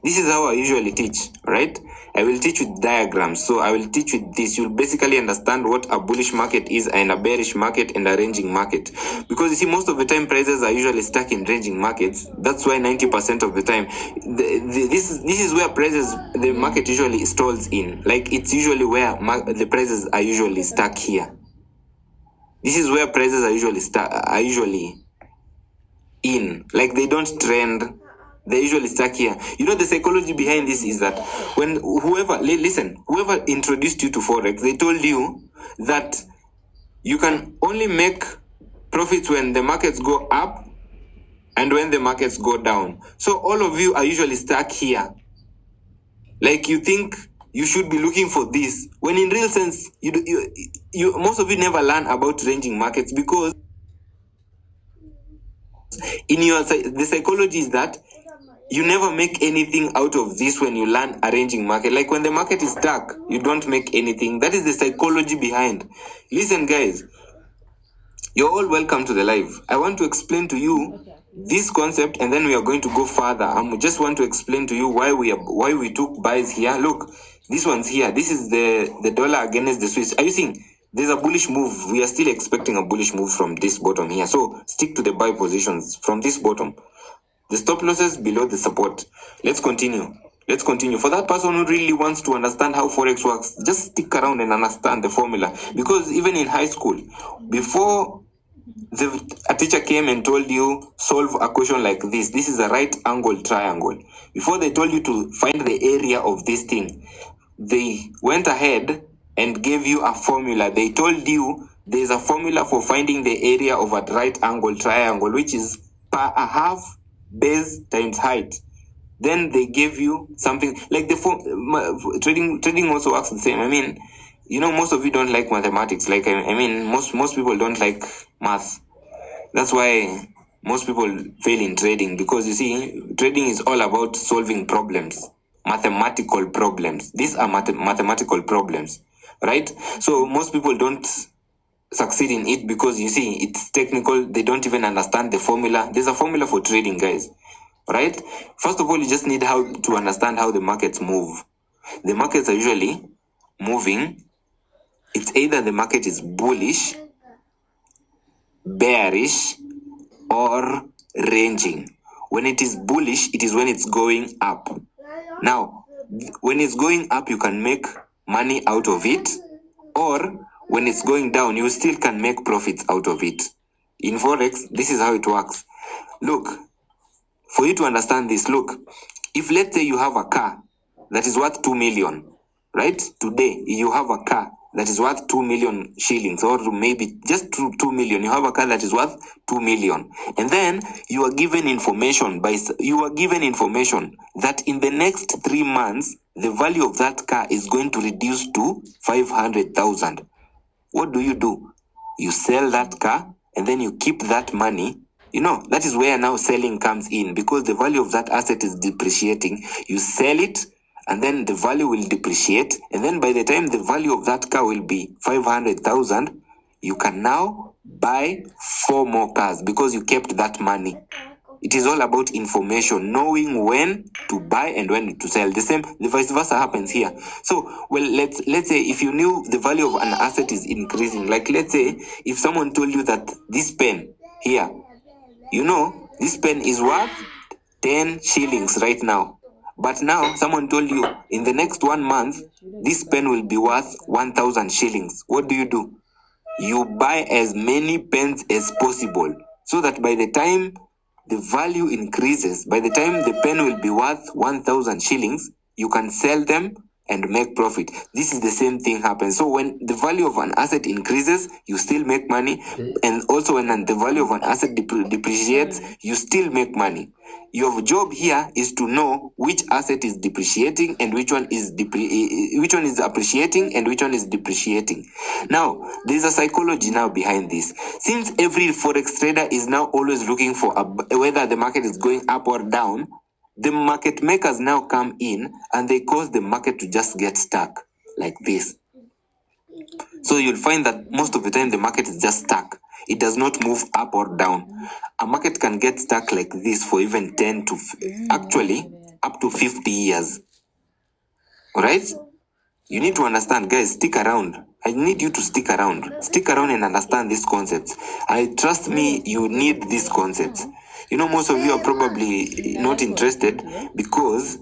This is how I usually teach, right? I will teach with diagrams. So I will teach with this. You'll basically understand what a bullish market is and a bearish market and a ranging market. Because you see, most of the time prices are usually stuck in ranging markets. That's why 90% of the time, this is where prices, the market usually stalls in. Like it's usually where the prices are usually stuck here. This is where prices are usually in, like they don't trend, they usually stuck here. You know, the psychology behind this is that when whoever introduced you to forex, they told you that you can only make profits when the markets go up and when the markets go down. So all of you are usually stuck here, like you think you should be looking for this, when in real sense you most of you never learn about ranging markets, because in your the psychology is that you never make anything out of this when you learn arranging market. Like when the market is stuck, you don't make anything. That is the psychology behind. Listen, guys, you're all welcome to the live. I want to explain to you this concept, and then we are going to go further. I just want to explain to you why we took buys here. Look, this one's here. This is the dollar against the Swiss. Are you seeing? There's a bullish move. We are still expecting a bullish move from this bottom here. So stick to the buy positions from this bottom. The stop losses below the support. Let's continue. Let's continue. For that person who really wants to understand how Forex works, just stick around and understand the formula. Because even in high school, before a teacher came and told you solve a question like this is a right angle triangle. Before they told you to find the area of this thing, they went ahead and gave you a formula. They told you there's a formula for finding the area of a right angle triangle, which is per a half base times height. Then they gave you something like trading also works the same. I mean, you know, most of you don't like mathematics. Like I mean, most people don't like math. That's why most people fail in trading, because you see, trading is all about solving problems, mathematical problems. These are mathematical problems, right? So most people don't succeed in it because you see, it's technical. They don't even understand the formula. There's a formula for trading, guys, right? First of all, you just need how to understand how the markets move. The markets are usually moving. It's either the market is bullish, bearish, or ranging. When it is bullish, it is when it's going up. Now, when it's going up, you can make money out of it, or when it's going down, you still can make profits out of it. In Forex, this is how it works. Look, for you to understand this, look, if let's say you have a car that is worth 2 million, right? Today, you have a car that is worth 2 million shillings, or maybe just 2 million. You have a car that is worth 2 million. And then you are given information that in the next 3 months, the value of that car is going to reduce to 500,000. What do? You sell that car and then you keep that money. You know, that is where now selling comes in, because the value of that asset is depreciating. You sell it and then the value will depreciate. And then by the time the value of that car will be 500,000, you can now buy 4 more cars because you kept that money. It is all about information, knowing when to buy and when to sell. The vice versa happens here. So, well, let's say if you knew the value of an asset is increasing, like let's say if someone told you that this pen here, you know, this pen is worth 10 shillings right now. But now someone told you in the next 1 month, this pen will be worth 1,000 shillings. What do? You buy as many pens as possible, so that by the time the value increases, by the time the pen will be worth 1,000 shillings, you can sell them and make profit. This is the same thing happens. So when the value of an asset increases, you still make money. And also when the value of an asset depreciates, you still make money. Your job here is to know which asset is depreciating and which one is appreciating and which one is depreciating. Now, there's a psychology now behind this. Since every forex trader is now always looking for whether the market is going up or down, the market makers now come in and they cause the market to just get stuck like this. So you'll find that most of the time the market is just stuck. It does not move up or down. A market can get stuck like this for even 10 to... Actually, up to 50 years. Alright? You need to understand, guys, stick around. I need you to stick around. Stick around and understand these concepts. Trust me, you need these concepts. You know, most of you are probably not interested because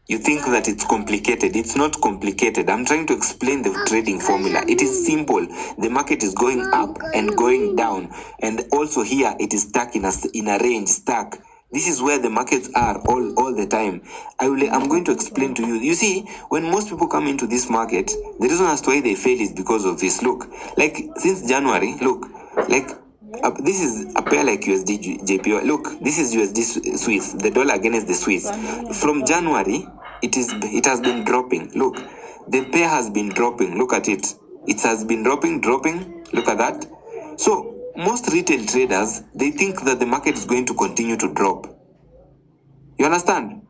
you think that it's complicated. It's not complicated. I'm trying to explain the trading formula. It is simple. The market is going up and going down. And also here, it is stuck in a range, stuck. This is where the markets are all the time. I'm going to explain to you. You see, when most people come into this market, the reason as to why they fail is because of this. Look, like since January, look, like this is a pair like USD JPY. Look, this is USD Swiss, the dollar against the Swiss. From January, it has been dropping. Look, the pair has been dropping. Look at it. It has been dropping. Look at that. So most retail traders, they think that the market is going to continue to drop. You understand?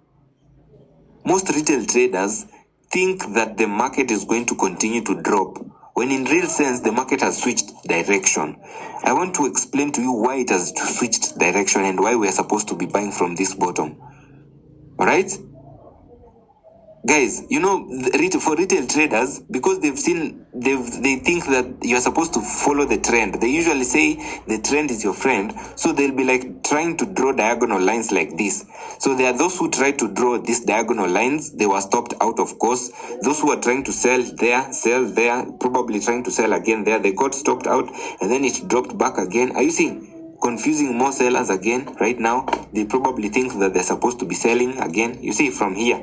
Most retail traders think that the market is going to continue to drop, when in real sense, the market has switched direction. I want to explain to you why it has switched direction and why we are supposed to be buying from this bottom. All right? Guys, you know, for retail traders, because they think that you're supposed to follow the trend. They usually say the trend is your friend. So they'll be like trying to draw diagonal lines like this. So there are those who try to draw these diagonal lines. They were stopped out, of course. Those who are trying to sell there, probably trying to sell again there. They got stopped out and then it dropped back again. Are you seeing? Confusing more sellers again right now. They probably think that they're supposed to be selling again. You see from here.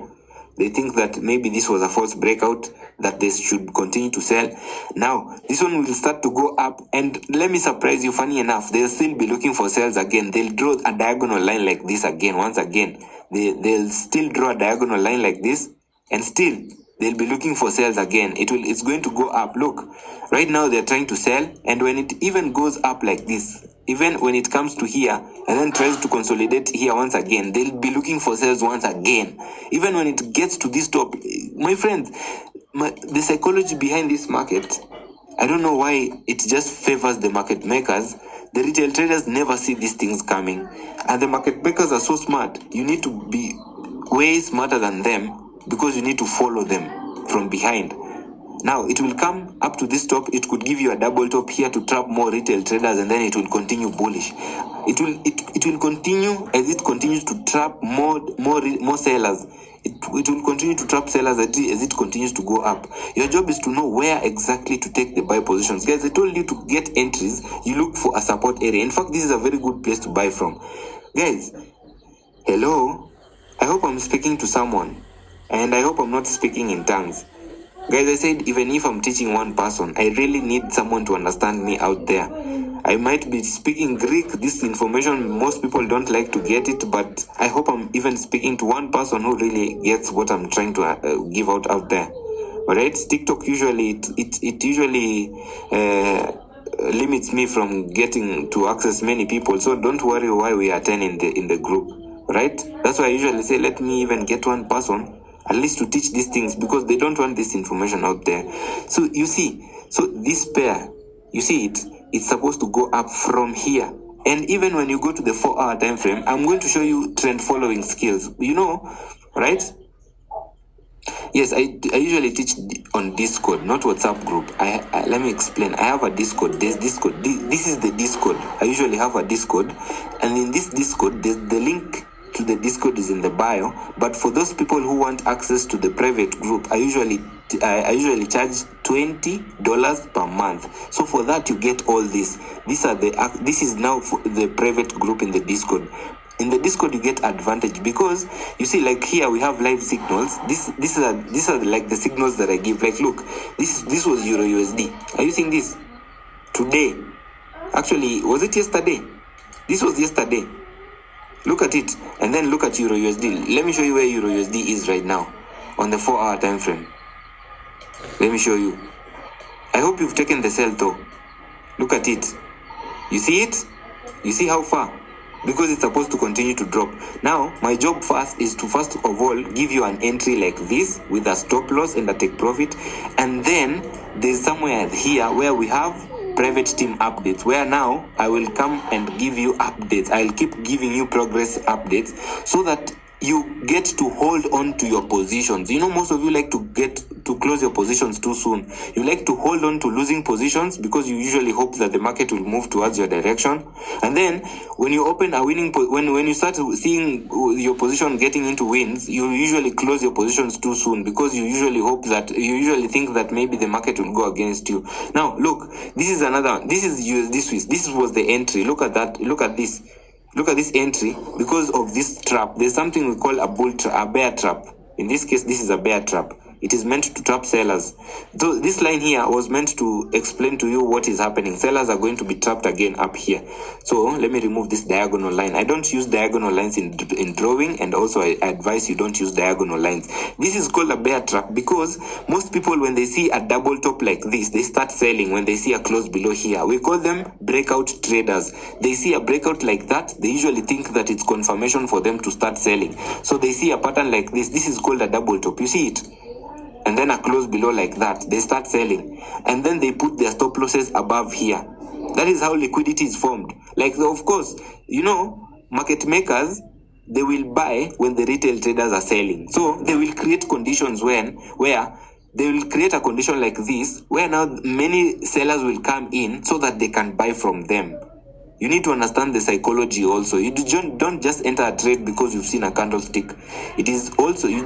They think that maybe this was a false breakout, that they should continue to sell. Now, this one will start to go up, and let me surprise you, funny enough, they'll still be looking for sales again. They'll draw a diagonal line like this again, once again. They'll still draw a diagonal line like this, and still, they'll be looking for sales again. It's going to go up. Look, right now they're trying to sell, and when it even goes up like this, even when it comes to here and then tries to consolidate here once again, they'll be looking for sales once again. Even when it gets to this top, my friends, the psychology behind this market, I don't know why it just favors the market makers. The retail traders never see these things coming, and the market makers are so smart. You need to be way smarter than them because you need to follow them from behind. Now, it will come up to this top. It could give you a double top here to trap more retail traders, and then it will continue bullish. It will continue as it continues to trap more sellers. It will continue to trap sellers as it continues to go up. Your job is to know where exactly to take the buy positions. Guys, I told you to get entries. You look for a support area. In fact, this is a very good place to buy from. Guys, hello? I hope I'm speaking to someone. And I hope I'm not speaking in tongues. Guys, I said even if I'm teaching one person, I really need someone to understand me out there. I might be speaking Greek. This information, most people don't like to get it, but I hope I'm even speaking to one person who really gets what I'm trying to give out there. Alright, TikTok usually, it usually limits me from getting to access many people, so don't worry why we are 10 in the group, right? That's why I usually say let me even get one person at least to teach these things, because they don't want this information out there. So you see, so this pair, you see it's supposed to go up from here. And even when you go to the 4-hour time frame, I'm going to show you trend following skills, you know, right? Yes, I usually teach on Discord, not WhatsApp group. Let me explain. I have a Discord. There's Discord. This is the Discord. I usually have a Discord, and in this Discord, the link to the Discord is in the bio. But for those people who want access to the private group, I usually charge $20 per month. So for that, you get all this. This is now for the private group in the Discord. In the Discord, you get advantage because you see, like here we have live signals. These are like the signals that I give. Like, look, this was Euro USD. Are you seeing this? Today, actually, was it yesterday? This was yesterday. Look at it, and then look at Euro USD. Let me show you where Euro USD is right now on the 4-hour time frame. Let me show you. I hope you've taken the sell though. Look at it. You see it? You see how far? Because it's supposed to continue to drop. Now, my job first is to first of all give you an entry like this with a stop loss and a take profit. And then there's somewhere here where we have private team updates, where now I will come and give you updates. I'll keep giving you progress updates so that you get to hold on to your positions. You know, most of you like to get to close your positions too soon. You like to hold on to losing positions because you usually hope that the market will move towards your direction. And then when you open a winning when you start seeing your position getting into wins, you usually close your positions too soon because you usually think that maybe the market will go against you. Now look, this is another one. This is USD Swiss. This was the entry. Look at that. Look at this. Look at this entry. Because of this trap, there's something we call a bear trap. In this case, this is a bear trap. It is meant to trap sellers. So this line here was meant to explain to you what is happening. Sellers are going to be trapped again up here. So let me remove this diagonal line. I don't use diagonal lines in drawing, and also I advise you don't use diagonal lines. This is called a bear trap because most people, when they see a double top like this, they start selling when they see a close below here. We call them breakout traders. They see a breakout like that, they usually think that it's confirmation for them to start selling. So they see a pattern like this. This is called a double top. You see it? And then a close below like that, they start selling, and then they put their stop losses above here. That is how liquidity is formed. Like, of course, you know, market makers, they will buy when the retail traders are selling. So they will create conditions where they will create a condition like this, where now many sellers will come in so that they can buy from them. You need to understand the psychology also. You don't just enter a trade because you've seen a candlestick. It is also, you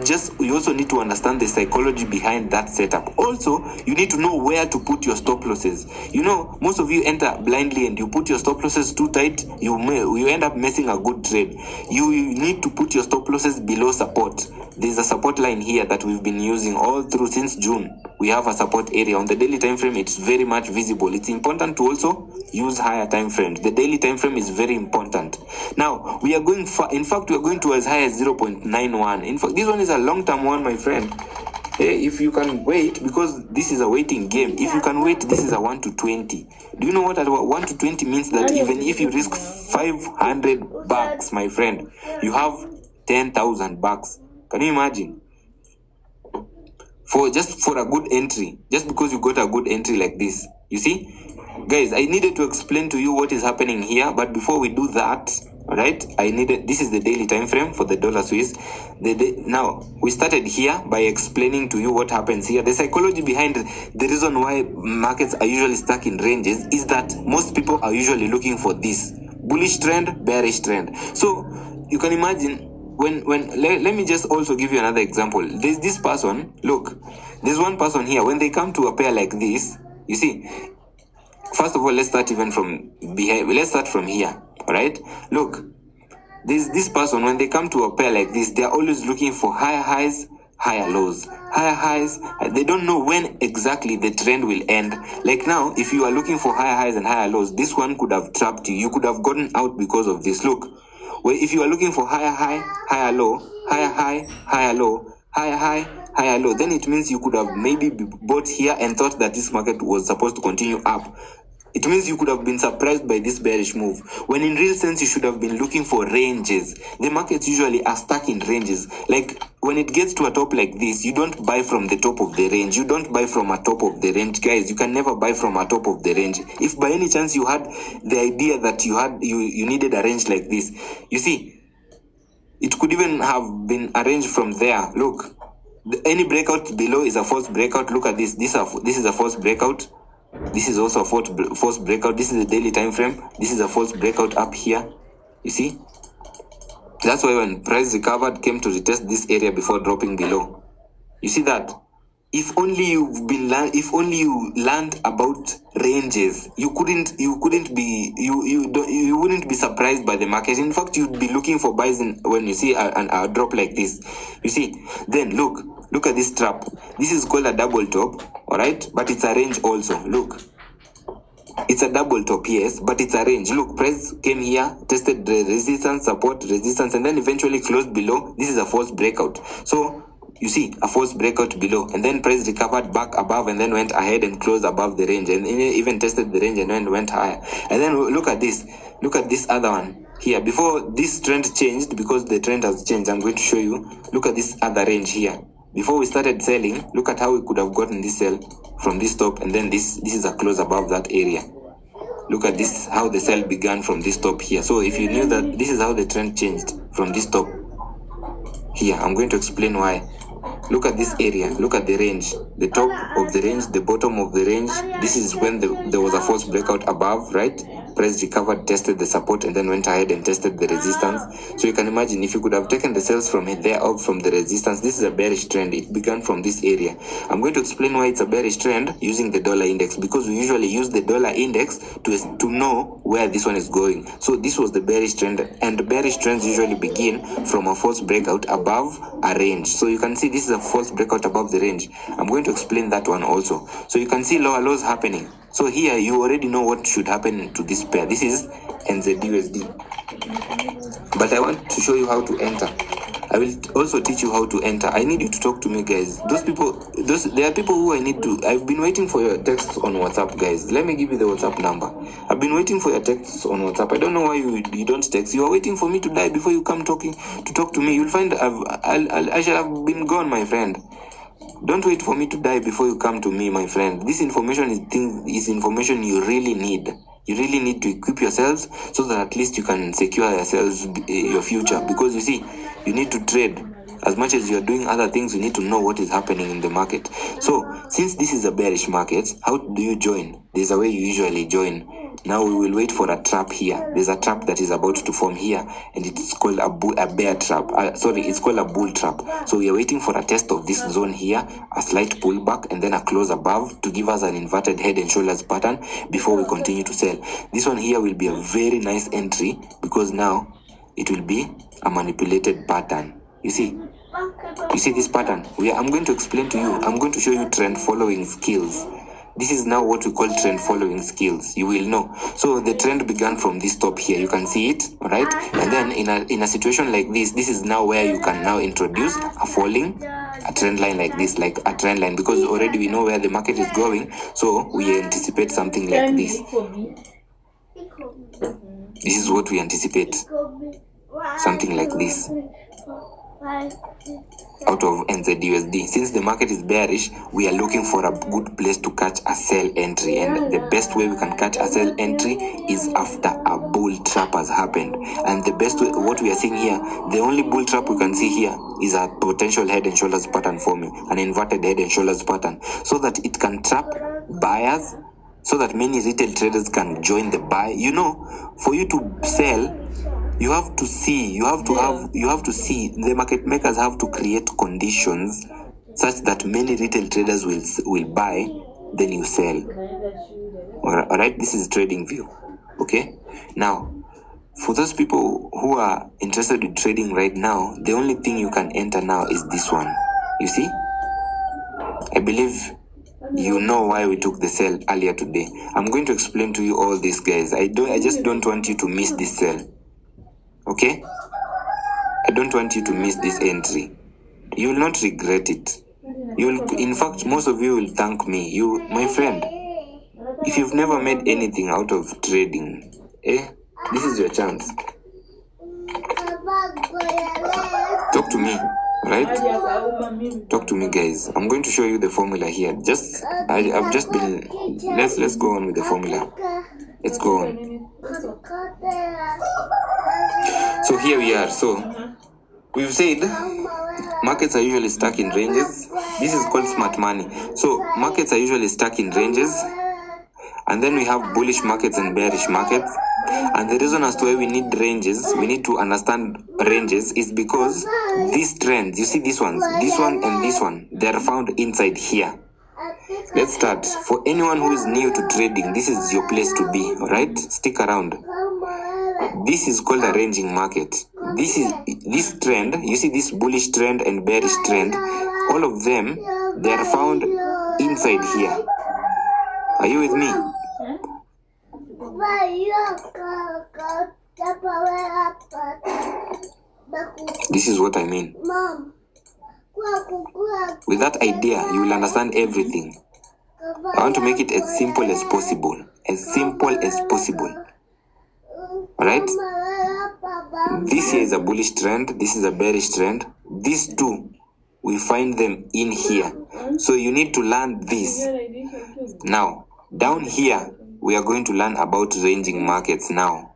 also need to understand the psychology behind that setup. Also, you need to know where to put your stop losses. You know, most of you enter blindly and you put your stop losses too tight, you end up missing a good trade. You need to put your stop losses below support. There's a support line here that we've been using all through since June. We have a support area on the daily time frame. It's very much visible. It's important to also use higher time frames. The daily time frame is very important. Now we are going far. In fact, we are going to as high as 0.91. In fact, this one is a long-term one, my friend. Hey, if you can wait, because this is a waiting game. If you can wait, this is a 1 to 20. Do you know what 1 to 20 means? That even if you risk 500 bucks, my friend, you have 10,000 bucks. Can you imagine? For a good entry, just because you got a good entry like this. You see, guys, I needed to explain to you what is happening here, but before we do that, all right, this is the daily time frame for the dollar Swiss. Now we started here by explaining to you what happens here. The psychology behind the reason why markets are usually stuck in ranges is that most people are usually looking for this bullish trend, bearish trend. So you can imagine, let me just also give you another example. There's this person. Look, there's one person here. When they come to a pair like this, you see, first of all, let's start from here. All right, look, there's this person. When they come to a pair like this, they're always looking for higher highs, higher lows, higher highs. They don't know when exactly the trend will end. Like now, if you are looking for higher highs and higher lows, this one could have trapped you. You could have gotten out because of this. Look, well, if you are looking for higher high, higher low, higher high, higher low, higher high, higher low, then it means you could have maybe bought here and thought that this market was supposed to continue up. It means you could have been surprised by this bearish move, when in real sense you should have been looking for ranges. The markets usually are stuck in ranges. Like when it gets to a top like this, you don't buy from the top of the range. You don't buy from a top of the range, guys. You can never buy from a top of the range. If by any chance you had the idea that you needed a range like this, you see, it could even have been arranged from there. Look, any breakout below is a false breakout. Look at this. This is a false breakout. This is also a false breakout. This is the daily time frame. This is a false breakout up here. You see, that's why when price recovered, came to retest this area before dropping below. You see that? If only you learned about ranges, you wouldn't be surprised by the market. In fact, you'd be looking for buys when you see a drop like this. You see, then look at this trap. This is called a double top, all right, but it's a range also. Look, it's a double top, yes, but it's a range. Look, price came here, tested the resistance, support, resistance, and then eventually closed below. This is a false breakout. So you see a false breakout below, and then price recovered back above and then went ahead and closed above the range, and even tested the range and then went higher. And then look at this other one here. Before this trend changed, because the trend has changed, I'm going to show you. Look at this other range here. Before we started selling, look at how we could have gotten this sell from this top, and then this is a close above that area. Look at this, how the sell began from this top here. So if you knew that, this is how the trend changed from this top. Here, I'm going to explain why. Look at this area. Look at the range. The top of the range, the bottom of the range. This is when there was a false breakout above, right? Price recovered, tested the support, and then went ahead and tested the resistance. So you can imagine if you could have taken the sales from there up from the resistance. This is a bearish trend. It began from this area. I'm going to explain why it's a bearish trend using the dollar index, because we usually use the dollar index to know where this one is going. So this was the bearish trend, and bearish trends usually begin from a false breakout above a range. So you can see this is a false breakout above the range. I'm going to explain that one also. So you can see lower lows happening. So here you already know what should happen to this pair. This is NZUSD. But I want to show you how to enter. I will also teach you how to enter. I need you to talk to me, guys. There are people who I've been waiting for your texts on WhatsApp, guys. Let me give you the WhatsApp number. I've been waiting for your texts on WhatsApp. I don't know why you don't text. You are waiting for me to die before you come to talk to me. You'll find I shall have been gone, my friend. Don't wait for me to die before you come to me, my friend. This information is information you really need. You really need to equip yourselves so that at least you can secure yourselves, your future. Because you see, you need to trade. As much as you're doing other things, you need to know what is happening in the market. So, since this is a bearish market, how do you join? There's a way you usually join. Now we will wait for a trap here. There's a trap that is about to form here, and it's called a bear trap. It's called a bull trap. So we are waiting for a test of this zone here, a slight pullback, and then a close above to give us an inverted head and shoulders pattern before we continue to sell. This one here will be a very nice entry because now it will be a manipulated pattern. You see this pattern? I'm going to explain to you. I'm going to show you trend following skills. This is now what we call trend following skills. You will know. So the trend began from this top here. You can see it, right? And then in a situation like this is now where you can now introduce a trend line like this, like a trend line, because already we know where the market is going. So we anticipate something like this. This is what we anticipate. Something like this. Out of NZUSD. Since the market is bearish, we are looking for a good place to catch a sell entry, and the best way we can catch a sell entry is after a bull trap has happened. And the best way, what we are seeing here, the only bull trap we can see here is a potential head and shoulders pattern forming, an inverted head and shoulders pattern, so that it can trap buyers, so that many retail traders can join the buy. For you to sell, you have to see, the market makers have to create conditions such that many retail traders will buy, then you sell. All right, this is trading view. Okay, now for those people who are interested in trading right now, the only thing you can enter now is this one. You see, I believe you know why we took the sell earlier today. I'm going to explain to you all this, guys. I just don't want you to miss this sell. Okay? I don't want you to miss this entry. You will not regret it. In fact, most of you will thank me. My friend, if you've never made anything out of trading, this is your chance. Talk to me, right? Talk to me, guys. I'm going to show you the formula here. Let's go on with the formula. Let's go on. So here we are. So we've said markets are usually stuck in ranges. This is called smart money. So markets are usually stuck in ranges, and then we have bullish markets and bearish markets. And the reason as to why we need ranges, we need to understand ranges, is because these trends, you see this one and this one, they're found inside here. Let's start. For anyone who is new to trading, this is your place to be, alright? Stick around. This is called a ranging market. This trend, you see this bullish trend and bearish trend, all of them, they are found inside here. Are you with me? This is what I mean. With that idea, you will understand everything. I want to make it as simple as possible. As simple as possible. Alright? This here is a bullish trend. This is a bearish trend. These two, we find them in here. So you need to learn this. Now, down here, we are going to learn about ranging markets now.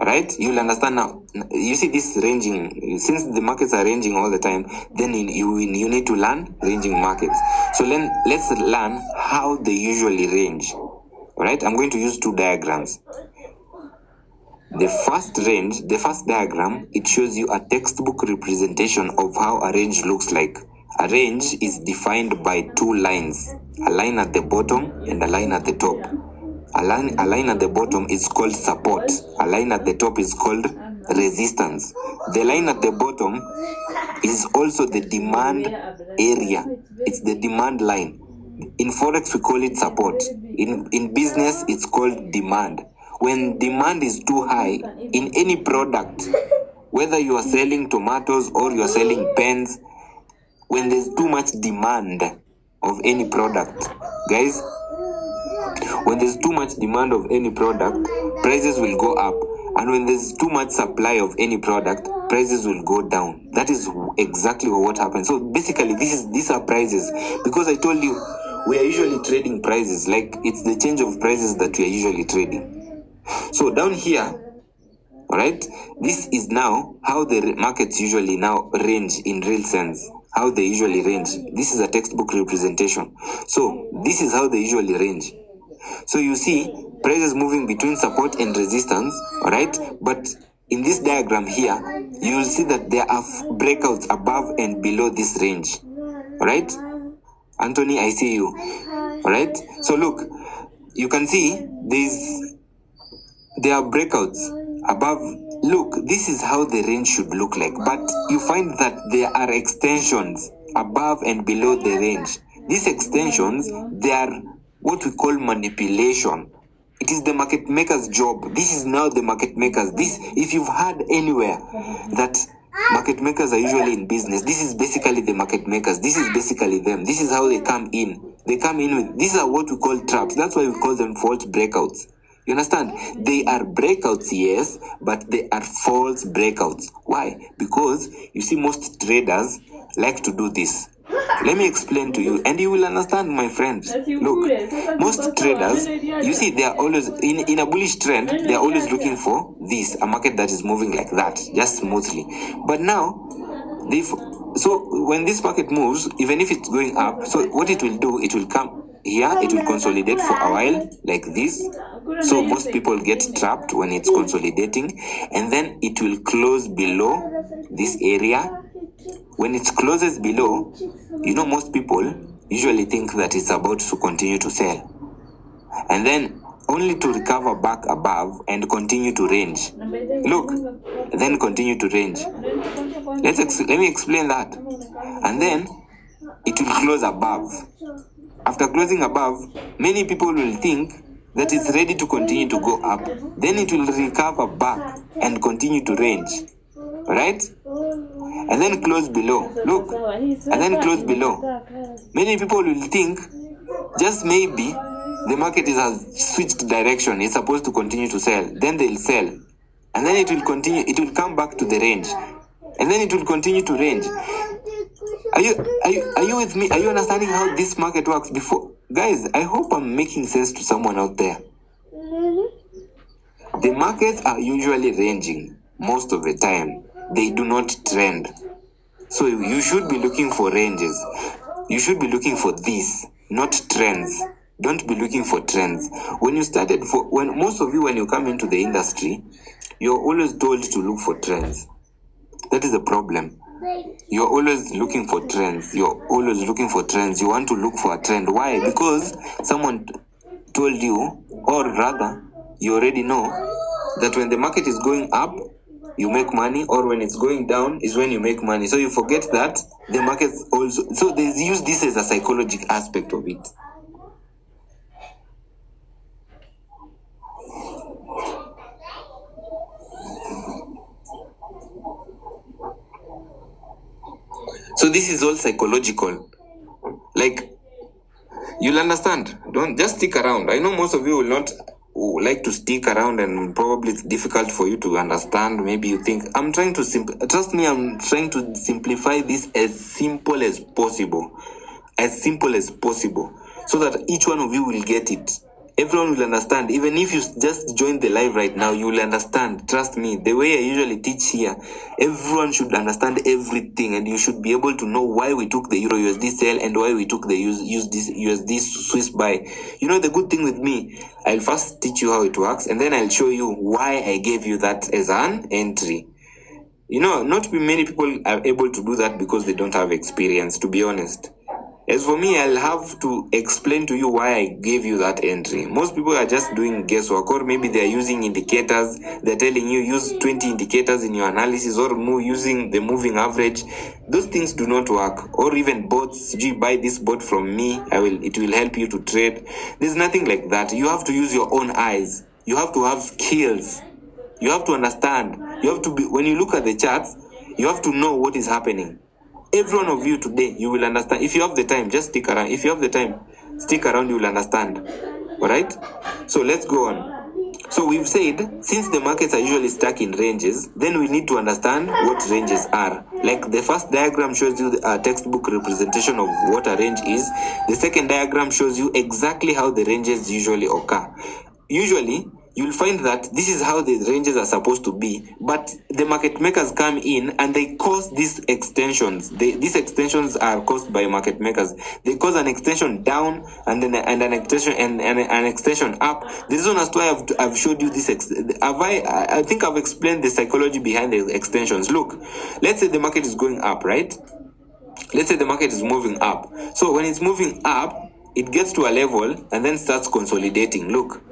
Right? You'll understand now. You see this ranging, since the markets are ranging all the time, then you need to learn ranging markets. So let's learn how they usually range. All right? I'm going to use two diagrams. The first diagram, it shows you a textbook representation of how a range looks like. A range is defined by two lines, a line at the bottom and a line at the top. A line at the bottom is called support. A line at the top is called resistance. The line at the bottom is also the demand area. It's the demand line. In Forex, we call it support. In business, it's called demand. When demand is too high in any product, whether you are selling tomatoes or you are selling pens, when there's too much demand of any product, guys, when there's too much demand of any product, prices will go up. And when there's too much supply of any product, prices will go down. That is exactly what happens. So basically, these are prices. Because I told you, we are usually trading prices. Like, it's the change of prices that we are usually trading. So down here, all right, this is now how the markets usually now range in real sense. How they usually range. This is a textbook representation. So this is how they usually range. So you see prices moving between support and resistance, all right? But in this diagram here, you will see that there are breakouts above and below this range, all right? Anthony, I see you, all right? So look, you can see there are breakouts above. Look, this is how the range should look like, but you find that there are extensions above and below the range. These extensions, they are what we call manipulation. It is the market maker's job. This is now the market makers. This, if you've heard anywhere that market makers are usually in business, this is basically the market makers. This is basically them. This is how they come in. They come in with, these are what we call traps. That's why we call them false breakouts. You understand? They are breakouts, yes, but they are false breakouts. Why? Because you see, most traders like to do this. Let me explain to you, and you will understand, my friend. Look, most traders, you see, they are always in a bullish trend. They are always looking for this, a market that is moving like that, just smoothly. But now, so when this market moves, even if it's going up, so what it will do, it will come here, it will consolidate for a while like this. So most people get trapped when it's consolidating, and then it will close below this area. When it closes below, you know, most people usually think that it's about to continue to sell, and then only to recover back above and continue to range. Look, then continue to range. Let me explain that. And then it will close above. After closing above, many people will think that it's ready to continue to go up. Then it will recover back and continue to range, right? And then close below. Look, and then close below. Many people will think just maybe the market has switched direction. It's supposed to continue to sell. Then they'll sell, and then it will continue. It will come back to the range, and then it will continue to range. Are you with me? Are you understanding how this market works? Before, guys, I hope I'm making sense to someone out there. The markets are usually ranging most of the time. They do not trend. So you should be looking for ranges. You should be looking for this, not trends. Don't be looking for trends. When most of you, when you come into the industry, you're always told to look for trends. That is the problem. You're always looking for trends. You're always looking for trends. You want to look for a trend. Why? Because someone told you, or rather, you already know that when the market is going up, you make money, or when it's going down is when you make money. So you forget that the markets also, so they use this as a psychological aspect of it. So this is all psychological. Like, you'll understand. Don't just stick around. I know most of you will not like to stick around, and probably it's difficult for you to understand. Maybe you think I'm trying to trust me, I'm trying to simplify this as simple as possible. As simple as possible. So that each one of you will get it. Everyone will understand. Even if you just join the live right now, you will understand. Trust me. The way I usually teach here, everyone should understand everything, and you should be able to know why we took the Euro USD sell and why we took the USD Swiss buy. You know, the good thing with me, I'll first teach you how it works, and then I'll show you why I gave you that as an entry. You know, not many people are able to do that because they don't have experience, to be honest. As for me, I'll have to explain to you why I gave you that entry. Most people are just doing guesswork, or maybe they're using indicators. They're telling you use 20 indicators in your analysis, or using the moving average. Those things do not work. Or even bots. You buy this bot from me, it will help you to trade. There's nothing like that. You have to use your own eyes. You have to have skills. You have to understand. You have to be, when you look at the charts, you have to know what is happening. Every one of you today, you will understand. If you have the time, just stick around. If you have the time, stick around, you will understand. Alright? So let's go on. So we've said, since the markets are usually stuck in ranges, then we need to understand what ranges are. Like the first diagram shows you a textbook representation of what a range is. The second diagram shows you exactly how the ranges usually occur. Usually, you'll find that this is how the ranges are supposed to be, but the market makers come in and they cause these extensions. These extensions are caused by market makers. They cause an extension down and then an extension and an extension up. The reason as to why I've showed you this, I think I've explained the psychology behind the extensions. Look, let's say the market is going up, right? Let's say the market is moving up. So when it's moving up, it gets to a level and then starts consolidating. Look,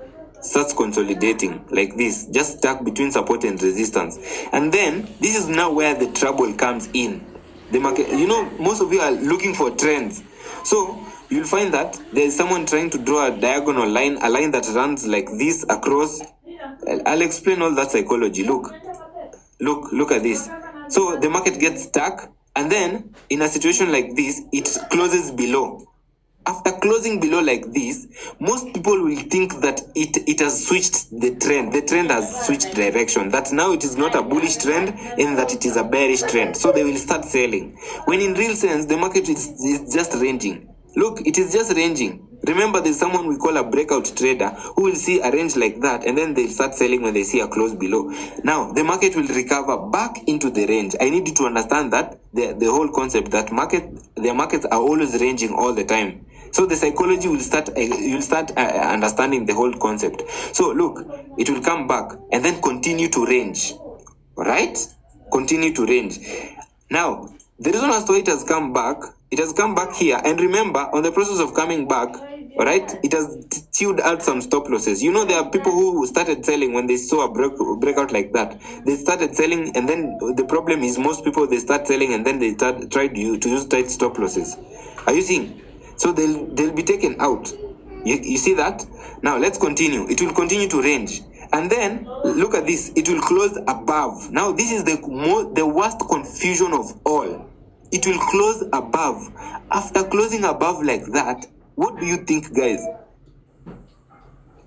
starts consolidating like this, just stuck between support and resistance. And then this is now where the trouble comes in. The market, you know, most of you are looking for trends. So you'll find that there's someone trying to draw a diagonal line, a line that runs like this across. I'll explain all that psychology. Look at this. So the market gets stuck, and then in a situation like this, it closes below. After closing below like this, most people will think that it has switched the trend. The trend has switched direction. That now it is not a bullish trend and that it is a bearish trend. So they will start selling. When in real sense, the market is just ranging. Look, it is just ranging. Remember, there's someone we call a breakout trader who will see a range like that and then they'll start selling when they see a close below. Now, the market will recover back into the range. I need you to understand that the whole concept that the markets are always ranging all the time. So the psychology will start, you'll start understanding the whole concept. So look, it will come back and then continue to range. Alright? Continue to range. Now, the reason as to why it has come back here. And remember, on the process of coming back, alright, it has chewed out some stop losses. You know, there are people who started selling when they saw a breakout like that. They started selling, and then the problem is most people, they start selling and then they try to use tight stop losses. Are you seeing? So they'll be taken out. You see that? Now let's continue. It will continue to range. And then look at this. It will close above. Now this is the worst confusion of all. It will close above. After closing above like that, what do you think, guys?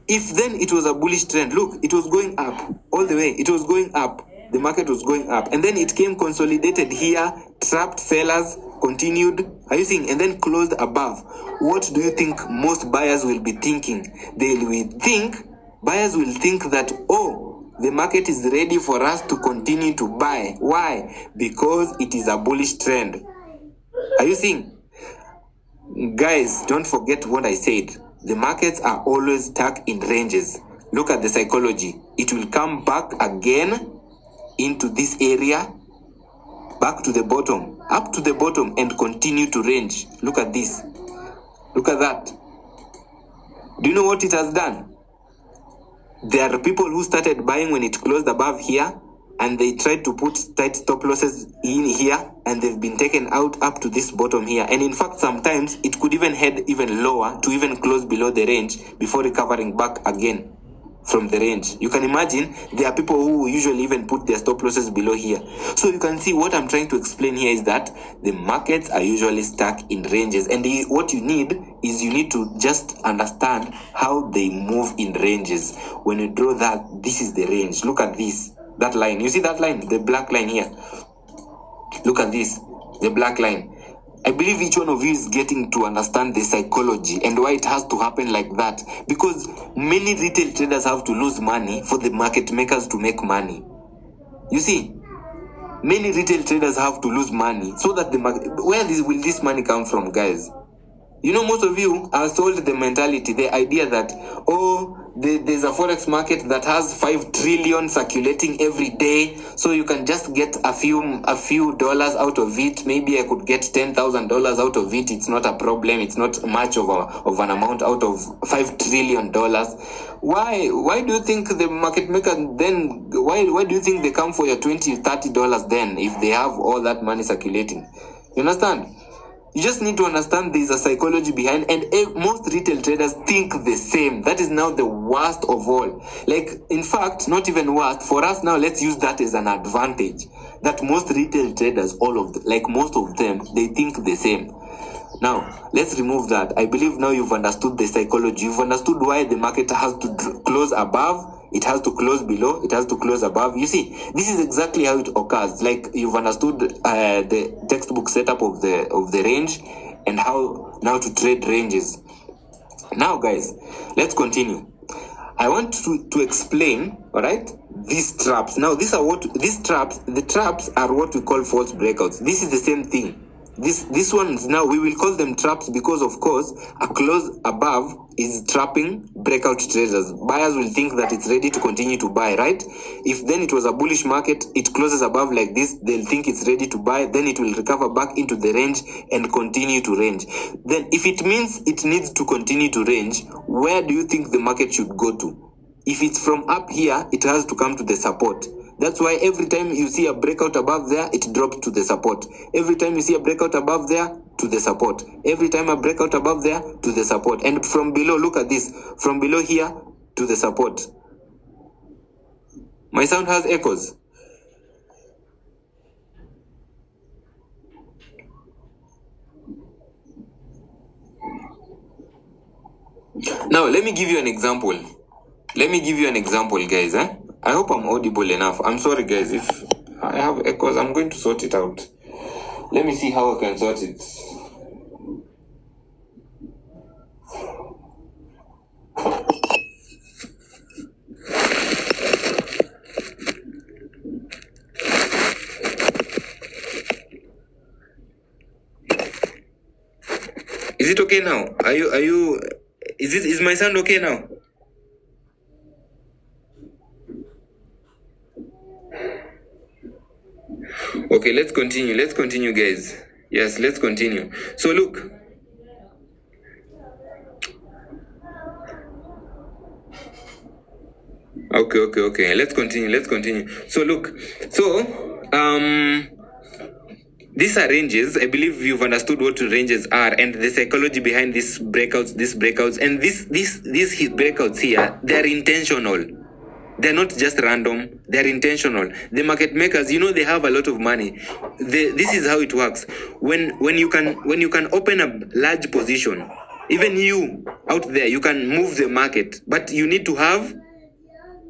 If then it was a bullish trend, look, it was going up all the way. It was going up. The market was going up. And then it came consolidated here, trapped sellers, continued, are you seeing? And then closed above. What do you think most buyers will be thinking? Buyers will think that, oh, the market is ready for us to continue to buy. Why? Because it is a bullish trend. Are you seeing? Guys, don't forget what I said. The markets are always stuck in ranges. Look at the psychology. It will come back again into this area, back to the bottom, up to the bottom, and continue to range. Look at this. Look at that. Do you know what it has done? There are people who started buying when it closed above here, and they tried to put tight stop losses in here, and they've been taken out up to this bottom here. And in fact, sometimes it could even head even lower to even close below the range before recovering back again from the range. You can imagine there are people who usually even put their stop losses below here. So you can see what I'm trying to explain here is that the markets are usually stuck in ranges, and what you need is you need to just understand how they move in ranges. When you draw that, this is the range. Look at this, that line. You see that line, the black line here? Look at this, the black line. I believe each one of you is getting to understand the psychology and why it has to happen like that. Because many retail traders have to lose money for the market makers to make money. You see, many retail traders have to lose money so that the market. Where will this money come from, guys? You know, most of you are sold the mentality, the idea that, there's a forex market that has 5 trillion circulating every day, so you can just get a few dollars out of it. Maybe I could get $10,000 out of it. It's not a problem. It's not much of an amount out of $5 trillion. Why do you think the market maker then? Why do you think they come for your $20-$30 then if they have all that money circulating? You understand? You just need to understand there's a psychology behind, and most retail traders think the same. That is now the worst of all. Like, in fact, not even worst. For us now, let's use that as an advantage. That most retail traders, most of them, they think the same. Now, let's remove that. I believe now you've understood the psychology. You've understood why the market has to close above, it has to close below, it has to close above. You see, this is exactly how it occurs. Like, you've understood the textbook setup of the range and how now to trade ranges. Now, guys, let's continue. I want to explain, all right, these traps. Now, the traps are what we call false breakouts. This is the same thing. These ones now we will call them traps because, of course, a close above is trapping breakout traders. Buyers will think that it's ready to continue to buy, right? If then it was a bullish market, it closes above like this, they'll think it's ready to buy, then it will recover back into the range and continue to range. Then if it means it needs to continue to range, where do you think the market should go to? If it's from up here, it has to come to the support. That's why every time you see a breakout above there, it drops to the support. Every time you see a breakout above there, to the support. Every time a breakout above there, to the support. And from below, look at this. From below here, to the support. My sound has echoes. Now, let me give you an example. Guys. I hope I'm audible enough. I'm sorry, guys. If I have echoes, I'm going to sort it out. Let me see how I can sort it. Is it okay now? Is my sound okay now? Okay, let's continue, guys. Yes, let's continue. So look. Okay. Let's continue. So look. These are ranges. I believe you've understood what ranges are and the psychology behind these breakouts, and these breakouts here, they're intentional. They're not just random, they're intentional. The market makers, they have a lot of money. This is how it works. When you can open a large position, even you out there, you can move the market, but you need to have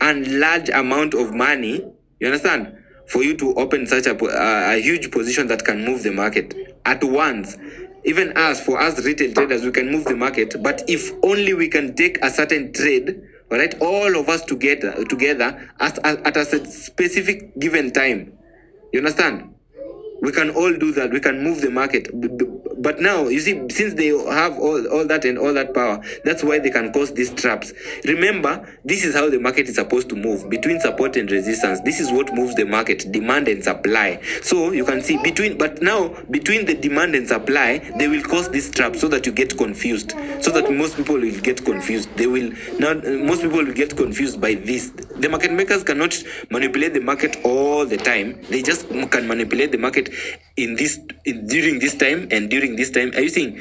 a large amount of money, you understand, for you to open such a huge position that can move the market at once. Even for us retail traders, we can move the market, but if only we can take a certain trade, all right, all of us together at a specific given time. You understand? We can all do that. We can move the market. But now, you see, since they have all that and all that power, that's why they can cause these traps. Remember, this is how the market is supposed to move, between support and resistance. This is what moves the market, demand and supply. So you can see between the demand and supply, they will cause these traps so that you get confused. So that most people will get confused. Most people will get confused by this. The market makers cannot manipulate the market all the time. They just can manipulate the market during this time and during this time. Are you seeing?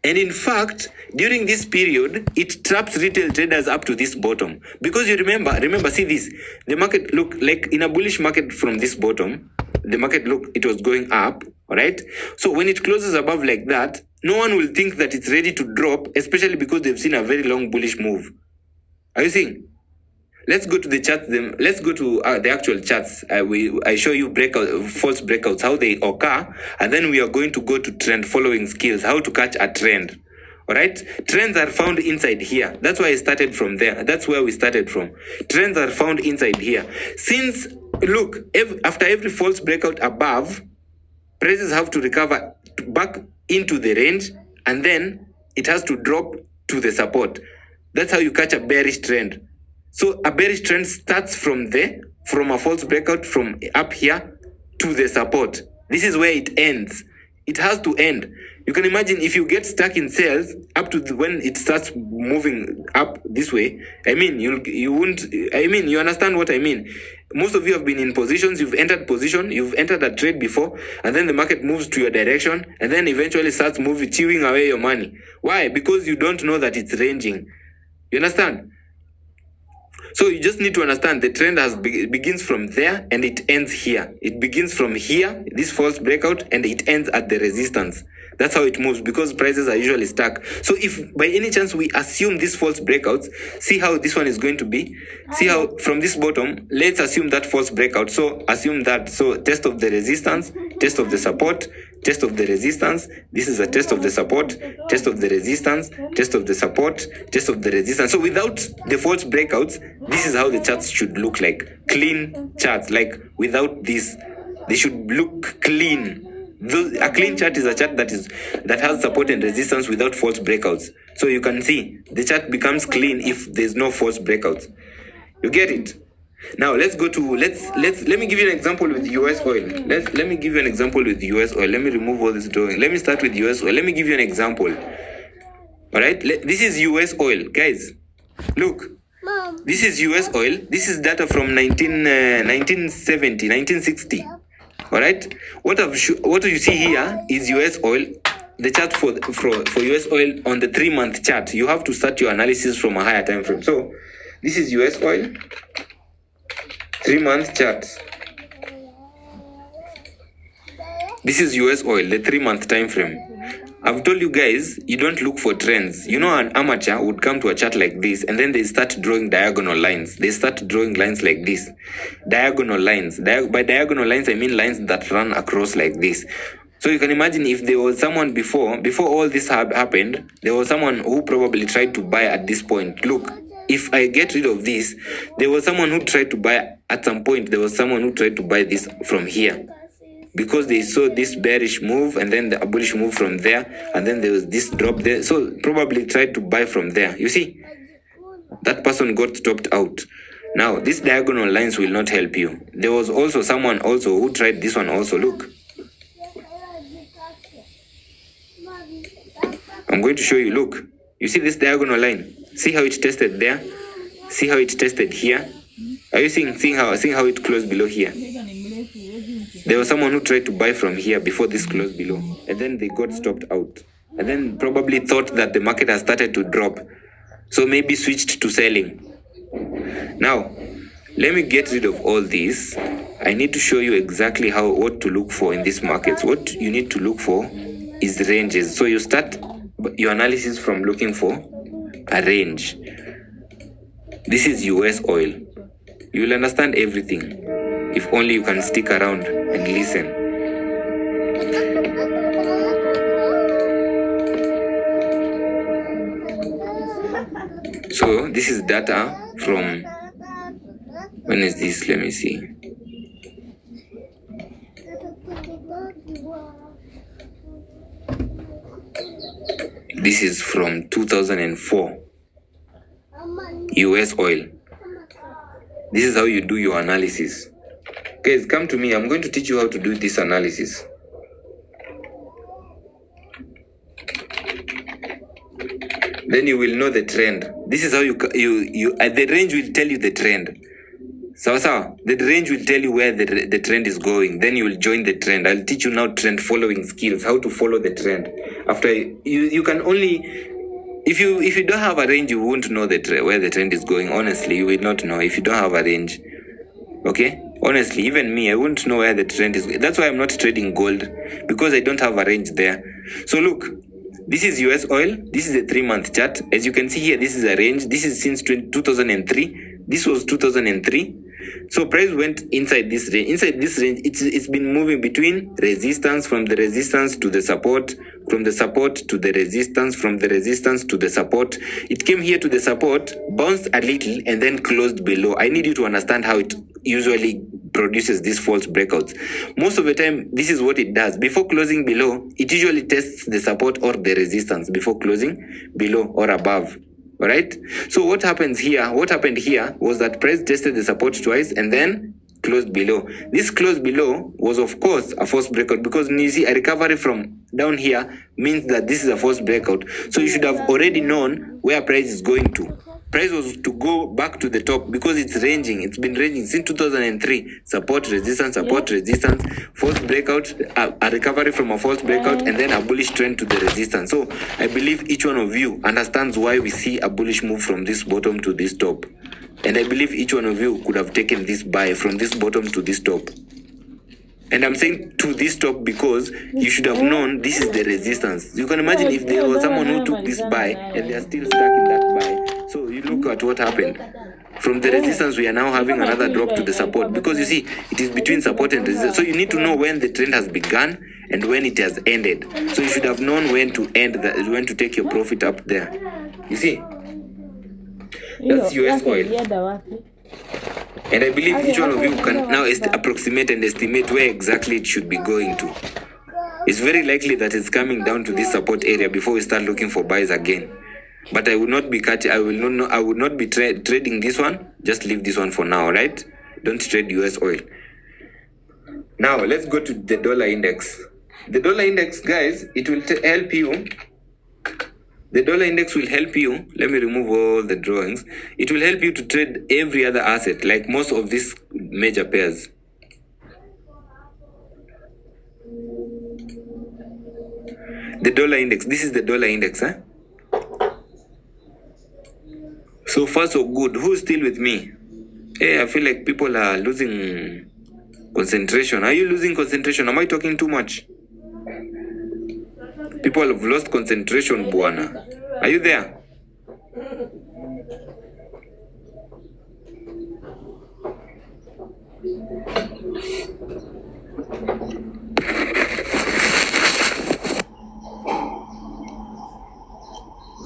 And in fact, during this period, it traps retail traders up to this bottom. Because you remember, see this. The market, look, like in a bullish market from this bottom, the market, look, it was going up, all right? So when it closes above like that, no one will think that it's ready to drop, especially because they've seen a very long bullish move. Are you seeing? let's go to the charts. Let's go to the actual charts. I show you false breakouts, how they occur, and then we are going to go to trend following skills, how to catch a trend. All right, trends are found inside here. That's why I started from there. That's where we started from. Trends are found inside here. Since look, after every false breakout above, prices have to recover back into the range, and then it has to drop to the support. That's how you catch a bearish trend. So a bearish trend starts from a false breakout from up here to the support. This is where it ends. It has to end. You can imagine if you get stuck in sales up to when it starts moving up this way. I mean, you won't. I mean, you understand what I mean. Most of you have been in positions. You've entered position. You've entered a trade before, and then the market moves to your direction, and then eventually starts chewing away your money. Why? Because you don't know that it's ranging. You understand? So you just need to understand the trend begins from there and it ends here. It begins from here, this false breakout, and it ends at the resistance. That's how it moves, because prices are usually stuck. So if by any chance we assume these false breakouts, see how this one is going to be. See how from this bottom, let's assume that false breakout. So assume that. So test of the resistance, test of the support, test of the resistance. This is a test of the support, test of the resistance, test of the support, test of the resistance. So without the false breakouts, this is how the charts should look like. Clean charts, like without this, they should look clean. A clean chart is a chart that has support and resistance without false breakouts. So you can see the chart becomes clean if there's no false breakouts. You get it? Now let's go to let me give you an example with US oil. Let me give you an example with US oil. Let me remove all this drawing. Let me start with US oil. Let me give you an example. All right, this is US oil, guys. Look. Mom. This is US oil. This is data from 1970, 1960. All right. What you see here is US oil. The chart for US oil on the 3-month chart. You have to start your analysis from a higher time frame. So this is US oil 3-month chart. This is US oil, the 3-month time frame. I've told you guys, you don't look for trends. You know, an amateur would come to a chart like this and then they start drawing diagonal lines. They start drawing lines like this. Diagonal lines. By diagonal lines, I mean lines that run across like this. So you can imagine if there was someone before all this happened, there was someone who probably tried to buy at this point. Look, if I get rid of this, there was someone who tried to buy at some point. There was someone who tried to buy this from here, because they saw this bearish move and then the bullish move from there, and then there was this drop there. So probably tried to buy from there. You see, that person got stopped out. Now, these diagonal lines will not help you. There was also someone also who tried this one also. Look. I'm going to show you. Look. You see this diagonal line? See how it tested there? See how it tested here? Are you seeing how it closed below here? There was someone who tried to buy from here before this closed below, and then they got stopped out, and then probably thought that the market has started to drop, so maybe switched to selling. Now, let me get rid of all this. I need to show you exactly what to look for in these markets. What you need to look for is ranges. So you start your analysis from looking for a range. This is US oil. You will understand everything if only you can stick around and listen. So this is data from, when is this? Let me see. This is from 2004. US oil. This is how you do your analysis. Guys, come to me. I'm going to teach you how to do this analysis. Then you will know the trend. This is how the range will tell you the trend. So the range will tell you where the trend is going. Then you will join the trend. I'll teach you now trend following skills, how to follow the trend. After you can only, if you don't have a range, you won't know where the trend is going. Honestly, you will not know if you don't have a range. Okay? Honestly, even me, I won't know where the trend is. That's why I'm not trading gold, because I don't have a range there. So look, this is US oil. This is a 3-month chart. As you can see here, this is a range. This is since 2003. This was 2003. So price went inside this range. Inside this range, it's been moving between resistance, from the resistance to the support, from the support to the resistance, from the resistance to the support. It came here to the support, bounced a little, and then closed below. I need you to understand how it usually produces these false breakouts. Most of the time, this is what it does. Before closing below, it usually tests the support or the resistance before closing below or above. All right. So what happened here was that price tested the support twice and then closed below. This close below was of course a false breakout, because when you see a recovery from down here means that this is a false breakout. So you should have already known where price is going to. Price was to go back to the top because it's ranging. It's been ranging since 2003. Support, resistance, false breakout, a recovery from a false breakout, and then a bullish trend to the resistance. So I believe each one of you understands why we see a bullish move from this bottom to this top. And I believe each one of you could have taken this buy from this bottom to this top. And I'm saying to this top because you should have known this is the resistance. You can imagine if there was someone who took this buy and they are still stuck in that buy. So you look at what happened. From the resistance, we are now having another drop to the support, because you see, it is between support and resistance. So you need to know when the trend has begun and when it has ended. So you should have known when to end that, when to take your profit up there. You see? That's US oil. And I believe each one of you can now approximate and estimate where exactly it should be going to. It's very likely that it's coming down to this support area before we start looking for buys again. But I will not be trading this one. Just leave this one for now, right? Don't trade US oil. Now let's go to the dollar index. The dollar index, guys, it will help you. The dollar index will help you. Let me remove all the drawings. It will help you to trade every other asset, like most of these major pairs. The dollar index. This is the dollar index, huh? So far, so good. Who's still with me? Hey, I feel like people are losing concentration. Are you losing concentration? Am I talking too much? People have lost concentration, Buana. Are you there?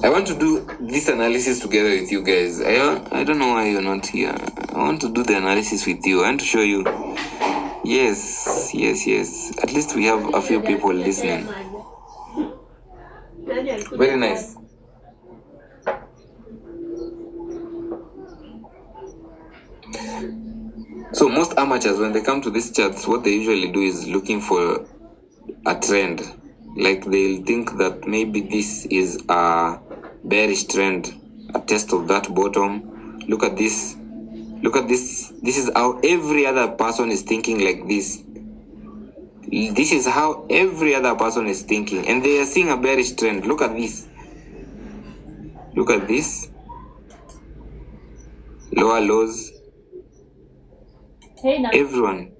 I want to do this analysis together with you guys. I don't know why you're not here. I want to do the analysis with you. I want to show you. Yes. At least we have a few people listening. Very nice. So most amateurs, when they come to these charts, what they usually do is looking for a trend. Like they'll think that maybe this is a bearish trend, a test of that bottom. Look at this. This is how every other person is thinking like this. This is how every other person is thinking, and they are seeing a bearish trend. Look at this. Look at this. Lower lows. Everyone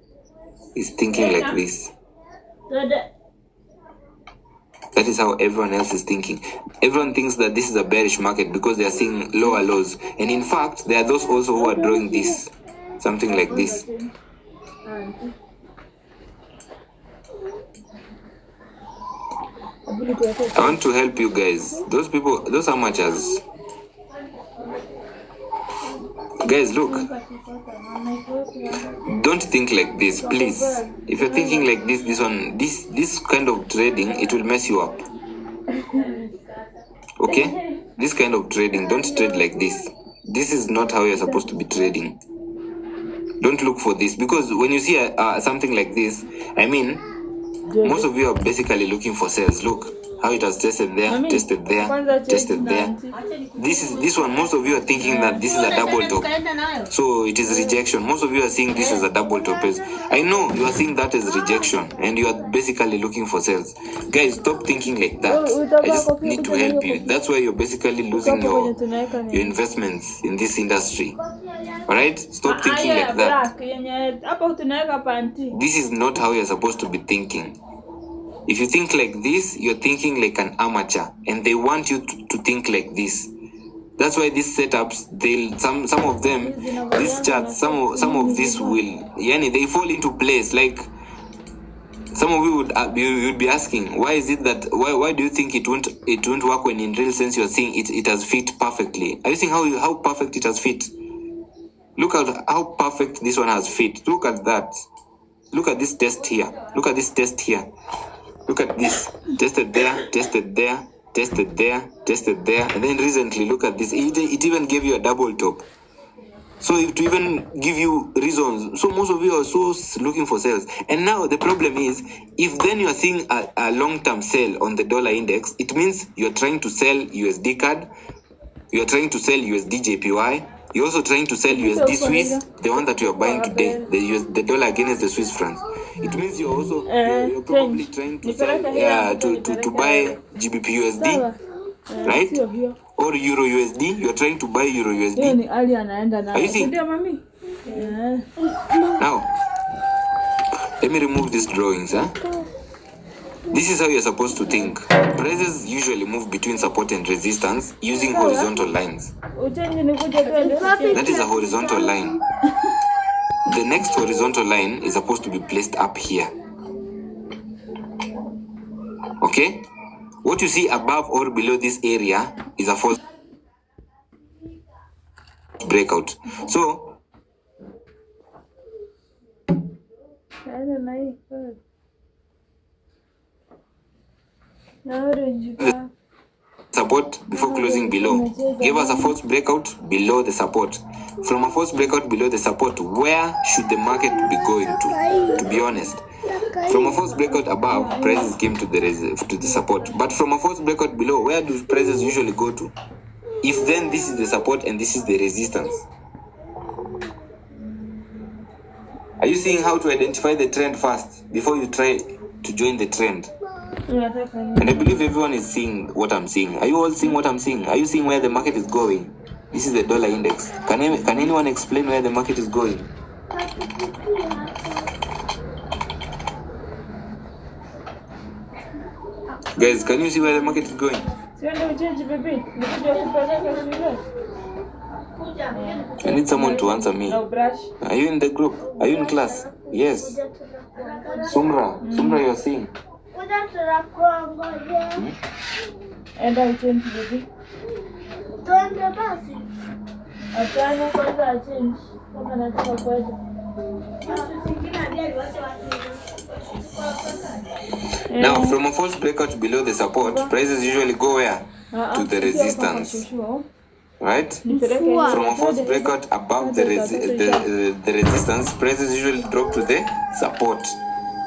is thinking like this. That is how everyone else is thinking. Everyone thinks that this is a bearish market because they are seeing lower lows. And in fact, there are those also who are drawing this. Something like this. I want to help you guys. Those people, those amateurs. Guys, look. Don't think like this, please. If you're thinking like this kind of trading, it will mess you up. Okay? This kind of trading, don't trade like this. This is not how you're supposed to be trading. Don't look for this, because when you see something like this, I mean, most of you are basically looking for sales. Look how it has tested there, tested there, tested there. This one, most of you are thinking that this is a double top, so it is rejection. Most of you are seeing this as a double top. I know you are seeing that as rejection, and you are basically looking for sales. Guys, stop thinking like that. I just need to help you. That's why you're basically losing your investments in this industry. Alright? Stop thinking like that. This is not how you're supposed to be thinking. If you think like this, you're thinking like an amateur, and they want you to think like this. That's why these setups, some of them, these charts, some of this will, yani they fall into place. Like some of you would be asking, why is it that why do you think it won't work when in real sense you're seeing it has fit perfectly? Are you seeing how perfect it has fit? Look at how perfect this one has fit. Look at that. Look at this test here. Look at this test here. Look at this. Tested there, tested there, tested there, tested there. And then recently, look at this. It even gave you a double top. So to even give you reasons. So most of you are so looking for sales. And now the problem is, if then you are seeing a long-term sell on the dollar index, it means you're trying to sell USD CAD, you're trying to sell USD JPY, you're also trying to sell USD Swiss, the one that you are buying today, the dollar against the Swiss francs. It means you're also you're probably trying to sell to buy GBP USD, right? Or Euro USD. You're trying to buy Euro USD. Are you seeing? Now, let me remove these drawings. This is how you're supposed to think. Prices usually move between support and resistance using horizontal lines. That is a horizontal line. The next horizontal line is supposed to be placed up here. Okay? What you see above or below this area is a false breakout. So, support before closing below. Give us a false breakout below the support. From a false breakout below the support, where should the market be going to be honest? From a false breakout above, prices came to the support. But from a false breakout below, where do prices usually go to? If then this is the support and this is the resistance. Are you seeing how to identify the trend first before you try to join the trend? And I believe everyone is seeing what I'm seeing. Are you all seeing what I'm seeing? Are you seeing where the market is going? This is the dollar index. Can anyone explain where the market is going? Guys, can you see where the market is going? I need someone to answer me. Are you in the group? Are you in class? Yes. Sumra, you're seeing. And I change baby. Now, from a false breakout below the support, prices usually go where? To the resistance. Right? From a false breakout above the resistance, prices usually drop to the support.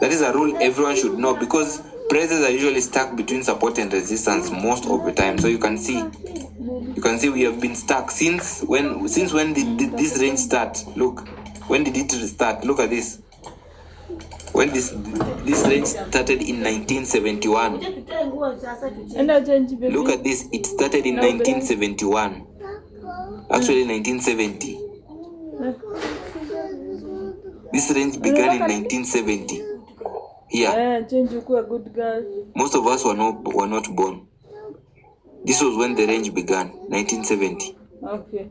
That is a rule everyone should know, because prices are usually stuck between support and resistance most of the time. So you can see we have been stuck since when did this range start? Look, when did it start? Look at this. When this range started in 1971. Look at this, it started in 1971. Actually 1970. This range began in 1970. Yeah. Most of us were not born. This was when the range began, 1970. Okay.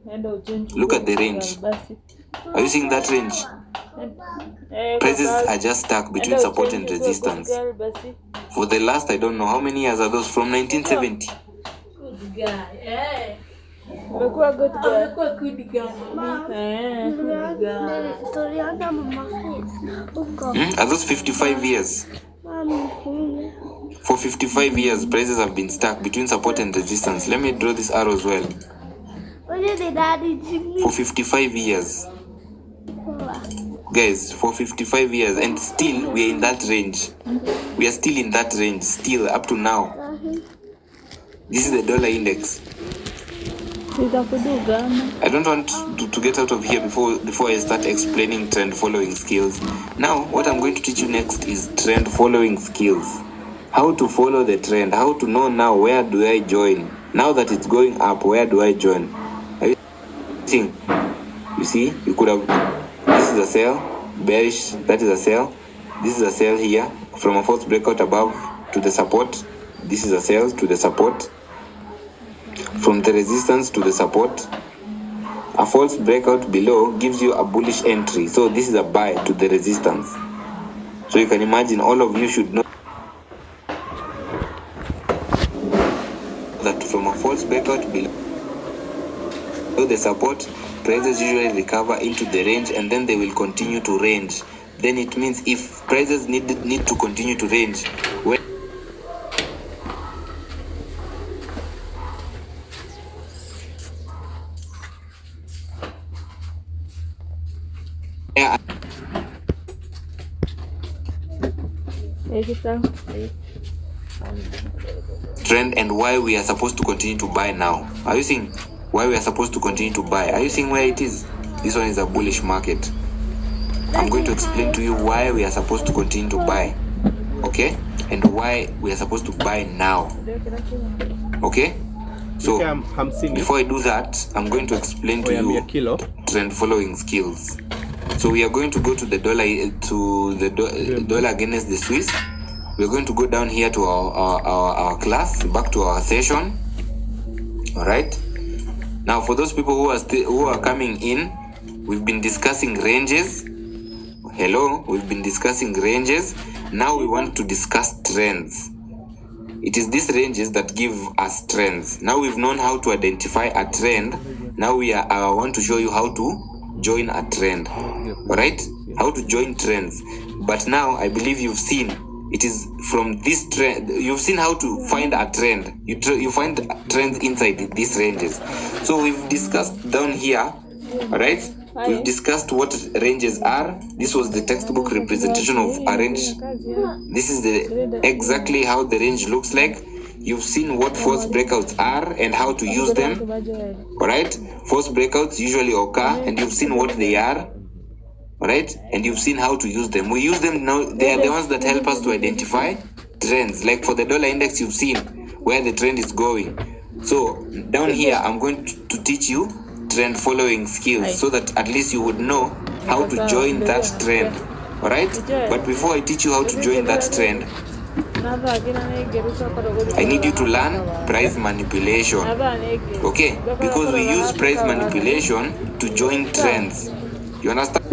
Look at the range. Are you seeing that range? Prices are just stuck between support and resistance. For the last, I don't know how many years are those, from 1970. Good guy. Good Are those 55 years? For 55 years, prices have been stuck between support and resistance. Let me draw this arrow as well. For 55 years. Guys, for 55 years, and still we are in that range. We are still in that range, still up to now. This is the dollar index. I don't want to get out of here before I start explaining trend following skills. Now, what I'm going to teach you next is trend following skills. How to follow the trend, how to know now where do I join. Now that it's going up, where do I join? Are you seeing? You see, you could have, this is a sell, bearish, that is a sell. This is a sell here, from a false breakout above to the support. This is a sell to the support. from the resistance to the support. A false breakout below gives you a bullish entry. So this is a buy to the resistance. So you can imagine, all of you should know that from a false breakout below the support, prices usually recover into the range and then they will continue to range. Then it means if prices need to continue to range, when Take it down. trend and why we are supposed to continue to buy now. Are you seeing why we are supposed to continue to buy? Are you seeing where it is? This one is a bullish market. I'm going to explain to you why we are supposed to continue to buy, okay, and why we are supposed to buy now, okay. So before I do that, I'm going to explain to you trend following skills. So we are going to go to the dollar against the Swiss. We're going to go down here to our class, back to our session. All right. Now, for those people who are coming in, we've been discussing ranges. Hello, we've been discussing ranges. Now we want to discuss trends. It is these ranges that give us trends. Now we've known how to identify a trend. Now I want to show you how to join a trend. All right, how to join trends. But now I believe you've seen it is from this trend. You've seen how to find a trend. You find trends inside these ranges. So we've discussed down here. All right, we've discussed what ranges are. This was the textbook representation of a range. This is exactly how the range looks like. You've seen what false breakouts are and how to use them. All right, false breakouts usually occur, and you've seen what they are. All right, and you've seen how to use them. We use them now. They are the ones that help us to identify trends. Like for the dollar index, you've seen where the trend is going. So down here, I'm going to teach you trend following skills so that at least you would know how to join that trend. All right, but before I teach you how to join that trend, I need you to learn price manipulation, okay? Because we use price manipulation to join trends. You understand?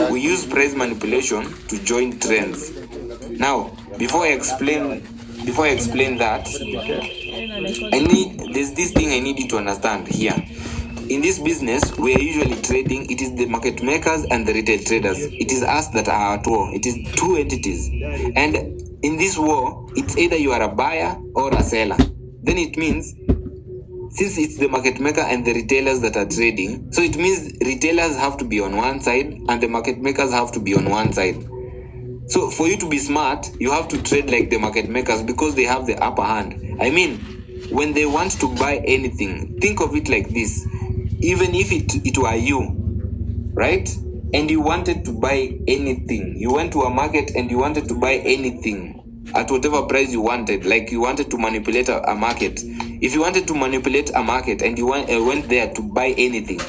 We use price manipulation to join trends. Now, before I explain that, there's this thing I need you to understand here. In this business, we are usually trading. It is the market makers and the retail traders. It is us that are at war. It is two entities. And in this war, it's either you are a buyer or a seller. Then it means, since it's the market maker and the retailers that are trading, so it means retailers have to be on one side and the market makers have to be on one side. So for you to be smart, you have to trade like the market makers because they have the upper hand. I mean, when they want to buy anything, think of it like this. Even if it were you, right? And you wanted to buy anything, you went to a market and you wanted to buy anything at whatever price you wanted, like you wanted to manipulate a market. If you wanted to manipulate a market and you went there to buy anything,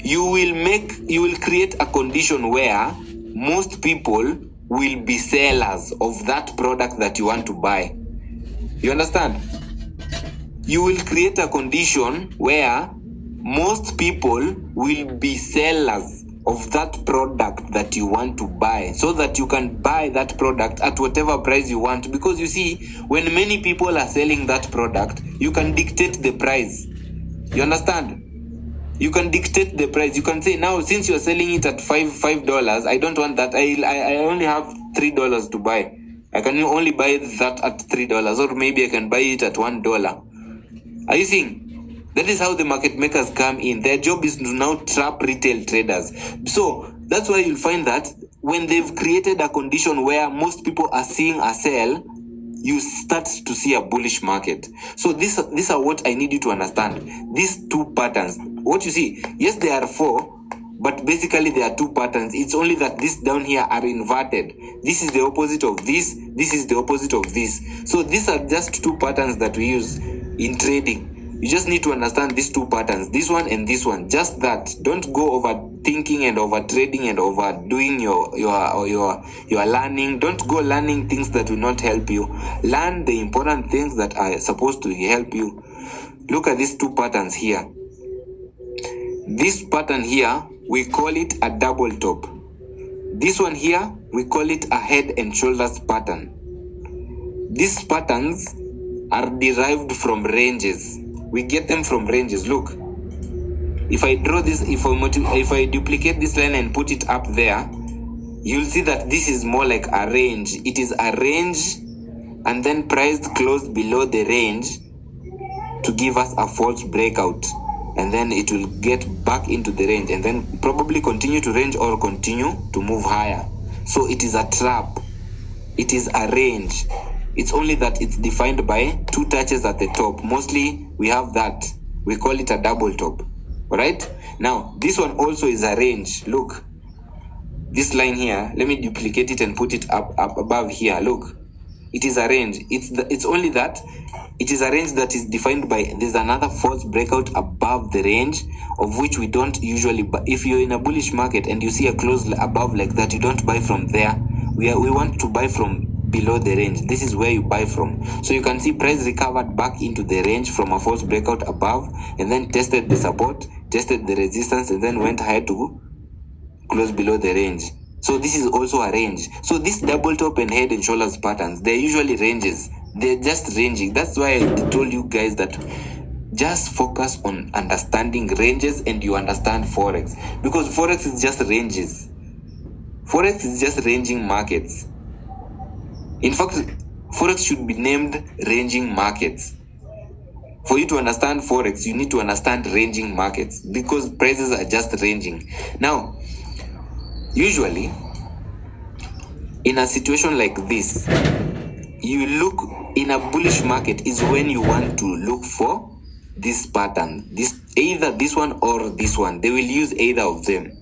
you will create a condition where most people will be sellers of that product that you want to buy. You understand? You will create a condition where most people will be sellers of that product that you want to buy, so that you can buy that product at whatever price you want. Because you see, when many people are selling that product, you can dictate the price. You understand? You can dictate the price. You can say, now since you're selling it at $5, I don't want that. I only have $3 to buy. I can only buy that at $3, or maybe I can buy it at $1. Are you seeing? That is how the market makers come in. Their job is to now trap retail traders. So that's why you'll find that when they've created a condition where most people are seeing a sell, you start to see a bullish market. So these are what I need you to understand. These two patterns. What you see, yes, there are four, but basically there are two patterns. It's only that these down here are inverted. This is the opposite of this. This is the opposite of this. So these are just two patterns that we use in trading. You just need to understand these two patterns, this one and this one. Just that. Don't go overthinking and over trading and overdoing your learning. Don't go learning things that will not help you. Learn the important things that are supposed to help you. look at these two patterns here. This pattern here, we call it a double top. This one here, we call it a head and shoulders pattern. These patterns are derived from ranges. We get them from ranges. Look, if I draw this, if I duplicate this line and put it up there, you'll see that this is more like a range. It is a range and then price closed below the range to give us a false breakout, and then it will get back into the range and then probably continue to range or continue to move higher. So it is a trap. It is a range. It's only that it's defined by two touches at the top. Mostly we have that. We call it a double top. All right? Now, this one also is a range. Look, this line here, let me duplicate it and put it up above here. Look, it is a range. It's only that it is a range that is defined by, there's another false breakout above the range, of which we don't usually buy. If you're in a bullish market and you see a close above like that, you don't buy from there. We want to buy from below the range. This is where you buy from. So you can see price recovered back into the range from a false breakout above, and then tested the support, tested the resistance, and then went higher to close below the range. So this is also a range. So this double top and head and shoulders patterns, they're usually ranges. They're just ranging. That's why I told you guys that just focus on understanding ranges and you understand Forex. Because Forex is just ranges. Forex is just ranging markets. In fact, Forex should be named ranging markets. For you to understand Forex, you need to understand ranging markets, because prices are just ranging. Now, usually, in a situation like this, you look in a bullish market is when you want to look for this pattern. Either this one or this one. They will use either of them.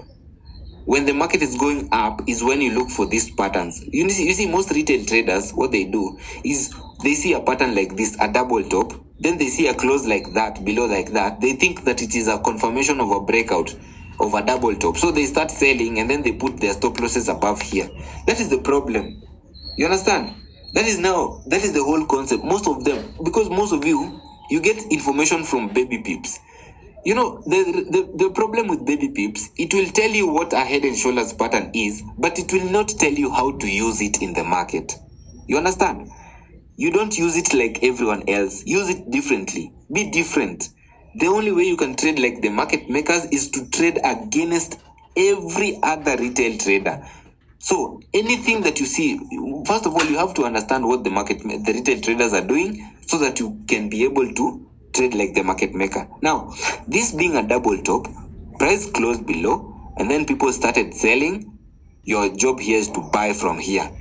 When the market is going up is when you look for these patterns. You see most retail traders, what they do is they see a pattern like this, a double top, then they see a close like that, below like that. They think that it is a confirmation of a breakout of a double top. So they start selling and then they put their stop losses above here. That is the problem. You understand? That is the whole concept. Most of them, because most of you get information from baby peeps. You know, the problem with baby peeps, it will tell you what a head and shoulders pattern is, but it will not tell you how to use it in the market. You understand? You don't use it like everyone else. Use it differently. Be different. The only way you can trade like the market makers is to trade against every other retail trader. So anything that you see, first of all, you have to understand what the retail traders are doing so that you can be able to trade like the market maker. Now, this being a double top, price closed below, and then people started selling. Your job here is to buy from here.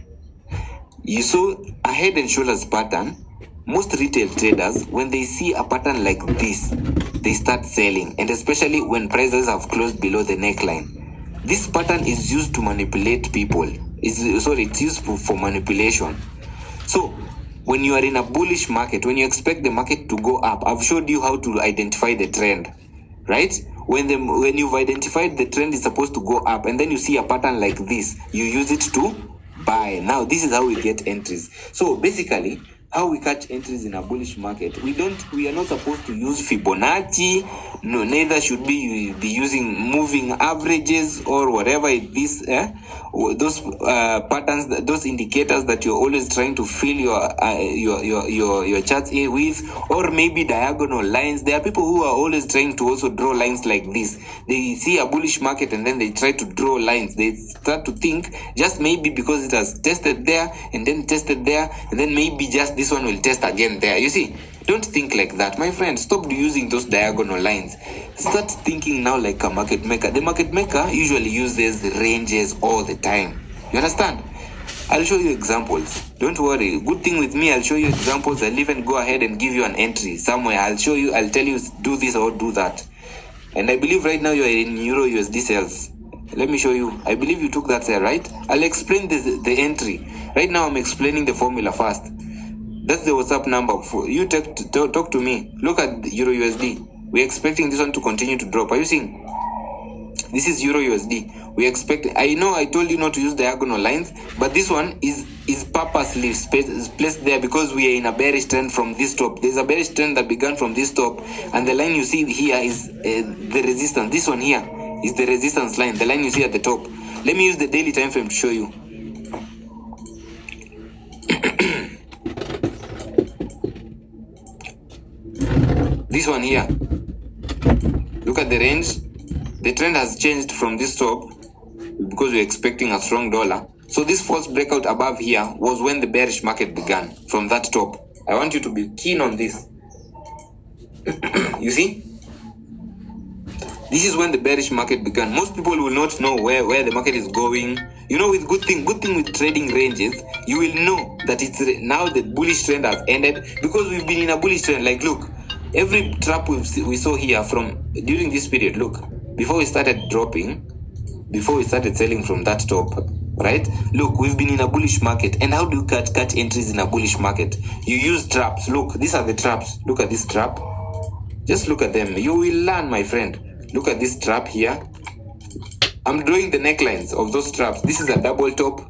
You saw a head and shoulders pattern. Most retail traders, when they see a pattern like this, they start selling, and especially when prices have closed below the neckline. This pattern is used to manipulate people. It's used for manipulation. So when you are in a bullish market, when you expect the market to go up, I've showed you how to identify the trend, right? When you've identified the trend is supposed to go up, and then you see a pattern like this, you use it to buy. Now, this is how we get entries. So basically, how we catch entries in a bullish market, we are not supposed to use Fibonacci. No, neither should be using moving averages or whatever it is. Those patterns, those indicators that you're always trying to fill your charts in with, or maybe diagonal lines. There are people who are always trying to also draw lines like this. They see a bullish market and then they try to draw lines. They start to think just maybe because it has tested there and then tested there, and then maybe just this one will test again there. You see, don't think like that, my friend. Stop using those diagonal lines. Start thinking now like a market maker. The market maker usually uses ranges all the time. You understand? I'll show you examples. Don't worry. Good thing with me, I'll show you examples. I'll even go ahead and give you an entry somewhere. I'll tell you do this or do that. And I believe right now you are in Euro USD sales. Let me show you. I believe you took that there, right? I'll explain the entry. Right now I'm explaining the formula first. That's the WhatsApp number. For you talk to me. Look at Euro USD. We're expecting this one to continue to drop. Are you seeing? This is Euro USD. We expect. I know I told you not to use diagonal lines, but this one is purposely placed there because we are in a bearish trend from this top. There's a bearish trend that began from this top, and the line you see here is the resistance. This one here is the resistance line. The line you see at the top. Let me use the daily time frame to show you. This one here. Look at the range. The trend has changed from this top because we're expecting a strong dollar. So this false breakout above here was when the bearish market began from that top. I want you to be keen on this. You see? This is when the bearish market began. Most people will not know where the market is going. You know, with good thing with trading ranges, you will know that it's now the bullish trend has ended because we've been in a bullish trend. Like, look, every trap we saw here from during this period, look, before we started dropping, before we started selling from that top, right? Look, we've been in a bullish market. And how do you catch entries in a bullish market? You use traps. Look, these are the traps. Look at this trap. Just look at them. You will learn, my friend. Look at this trap here. I'm drawing the necklines of those traps. This is a double top.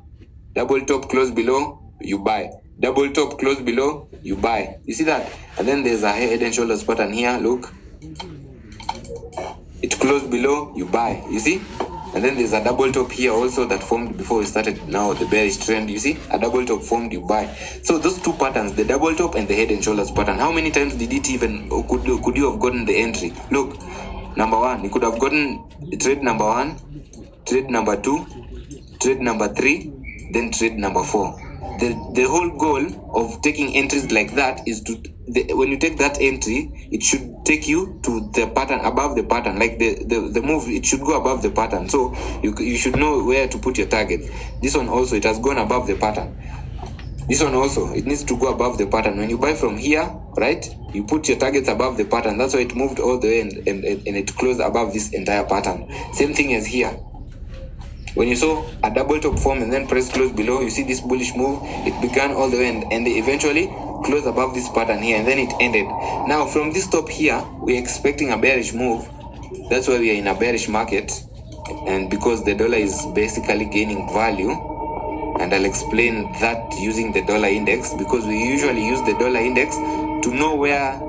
Double top, close below, you buy. Double top, close below, you buy. You see that? And then there's a head and shoulders pattern here. Look. It closed below, you buy. You see? And then there's a double top here also that formed before we started now the bearish trend. You see? A double top formed, you buy. So those two patterns, the double top and the head and shoulders pattern, how many times did it even, could you have gotten the entry? Look, number one, you could have gotten trade number one, trade number two, trade number three, then trade number four. The whole goal of taking entries like that is to, when you take that entry, it should take you to the pattern, above the pattern, like the move, it should go above the pattern. So you should know where to put your targets. This one also, it has gone above the pattern. This one also, it needs to go above the pattern. When you buy from here, right, you put your targets above the pattern. That's why it moved all the way and it closed above this entire pattern. Same thing as here. When you saw a double top form and then press close below, you see this bullish move. It began all the way and they eventually closed above this pattern here, and then it ended. Now from this top here, we're expecting a bearish move. That's why we are in a bearish market, and because the dollar is basically gaining value, and I'll explain that using the dollar index, because we usually use the dollar index to know where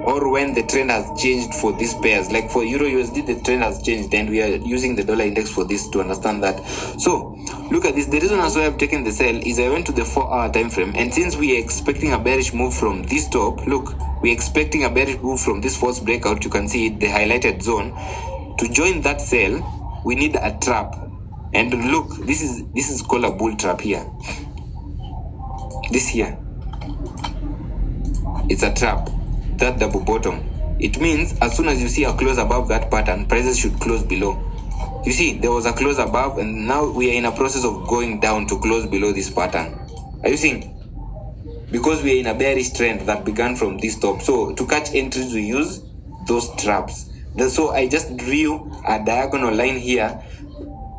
or when the trend has changed for these pairs. Like for Euro USD, the trend has changed, and we are using the dollar index for this to understand that. So look at this. The reason as why I've taken the sell is I went to the 4-hour time frame, and since we are expecting a bearish move from this top, look, we're expecting a bearish move from this false breakout. You can see it, the highlighted zone. To join that sell, we need a trap. And look, this is called a bull trap here. This here, it's a trap. That double bottom, it means as soon as you see a close above that pattern, prices should close below. You see, there was a close above, and now we are in a process of going down to close below this pattern. Are you seeing? Because we are in a bearish trend that began from this top. So to catch entries, we use those traps. So I just drew a diagonal line here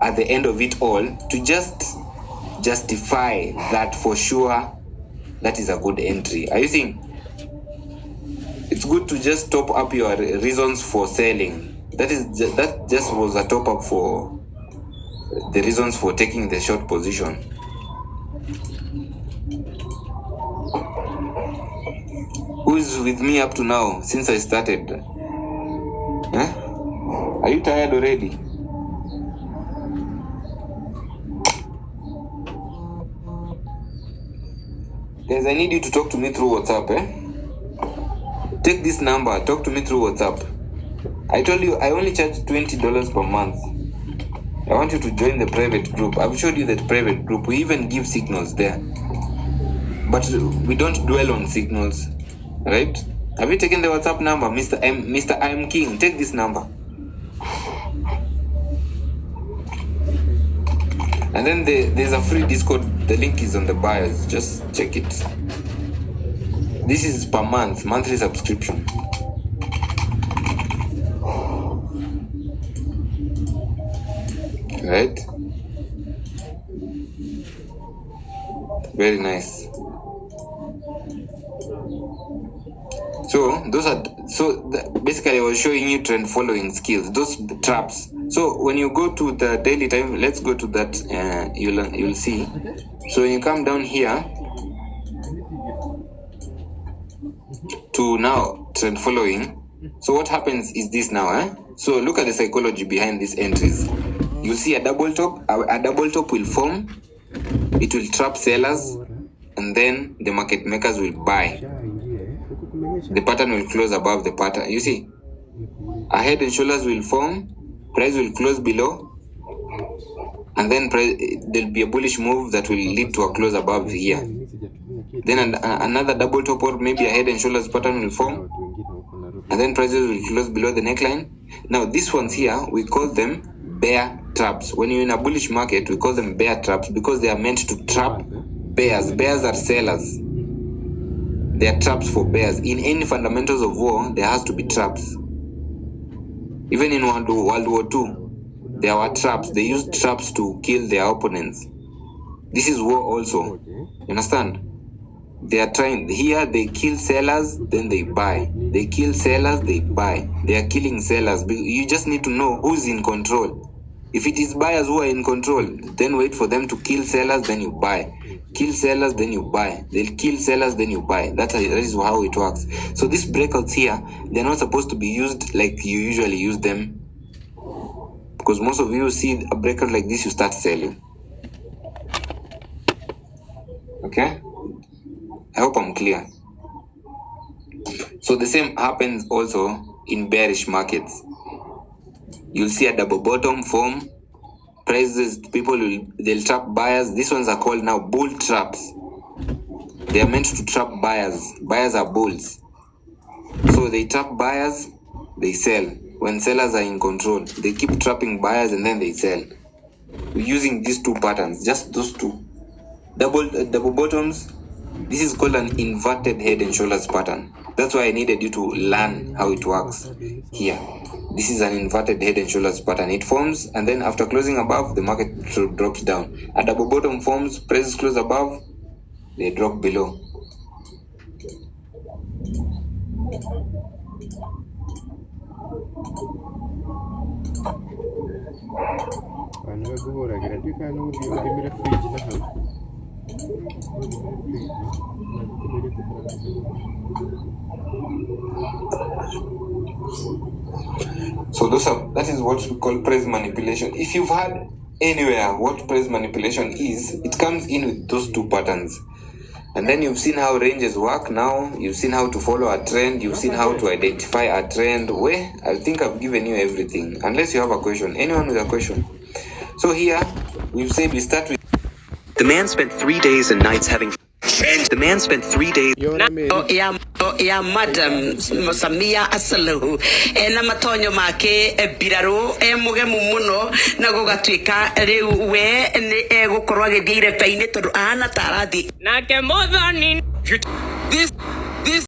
at the end of it all to just justify that for sure that is a good entry. Are you seeing? It's good to just top up your reasons for selling. That just was a top up for the reasons for taking the short position. Who's with me up to now since I started? Huh? Are you tired already? Guys, I need you to talk to me through WhatsApp, eh? Take this number, talk to me through WhatsApp. I told you I only charge $20 per month. I want you to join the private group. I've showed you that private group. We even give signals there. But we don't dwell on signals, right? Have you taken the WhatsApp number, Mr. I am King? Take this number. And then there's a free Discord. The link is on the bios. Just check it. This is per month, monthly subscription. Right? Very nice. So basically I was showing you trend following skills. Those traps, So when you go to the daily time, let's go to that. You'll see. So when you come down here to now trend following, so what happens is this now. So look at the psychology behind these entries. You'll see a double top. A double top will form. It will trap sellers, and then the market makers will buy. The pattern will close above the pattern. You see, a head and shoulders will form. Price will close below, and then there'll be a bullish move that will lead to a close above here. Then another double top or maybe a head and shoulders pattern will form, and then prices will close below the neckline. Now these ones here, we call them bear traps. When you're in a bullish market, we call them bear traps because they are meant to trap bears. Bears are sellers. They are traps for bears. In any fundamentals of war, there has to be traps. Even in World War II, there were traps. They used traps to kill their opponents. This is war also. You understand? They are trying. Here, they kill sellers, then they buy. They kill sellers, they buy. They are killing sellers. You just need to know who's in control. If it is buyers who are in control, then wait for them to kill sellers, then you buy. Kill sellers, then you buy. They'll kill sellers, then you buy. That is how it works. So these breakouts here, they're not supposed to be used like you usually use them. Because most of you see a breakout like this, you start selling. Okay? I hope I'm clear. So the same happens also in bearish markets. You'll see a double bottom form. Prices, they'll trap buyers. These ones are called now bull traps. They are meant to trap buyers. Buyers are bulls. So they trap buyers, they sell. When sellers are in control, they keep trapping buyers and then they sell. Using these two patterns, just those two. Double bottoms, this is called an inverted head and shoulders pattern. That's why I needed you to learn how it works here. This is an inverted head and shoulders pattern. It forms, and then after closing above, the market drops down. A double bottom forms, prices close above, they drop below. So that is what we call price manipulation. If you've heard anywhere what price manipulation is, it comes in with those two patterns. And then you've seen how ranges work now. You've seen how to follow a trend. You've seen how to identify a trend. Well, I think I've given you everything. Unless you have a question. Anyone with a question? So here, we've said we start with... The man spent 3 days and nights having... The man spent 3 days... ya Madam Samia Assaluhu na matonyo make biraru mugemu muno na gugatuika riu we ni gukorwa githire faini tondu ana tarathi nake muthoni this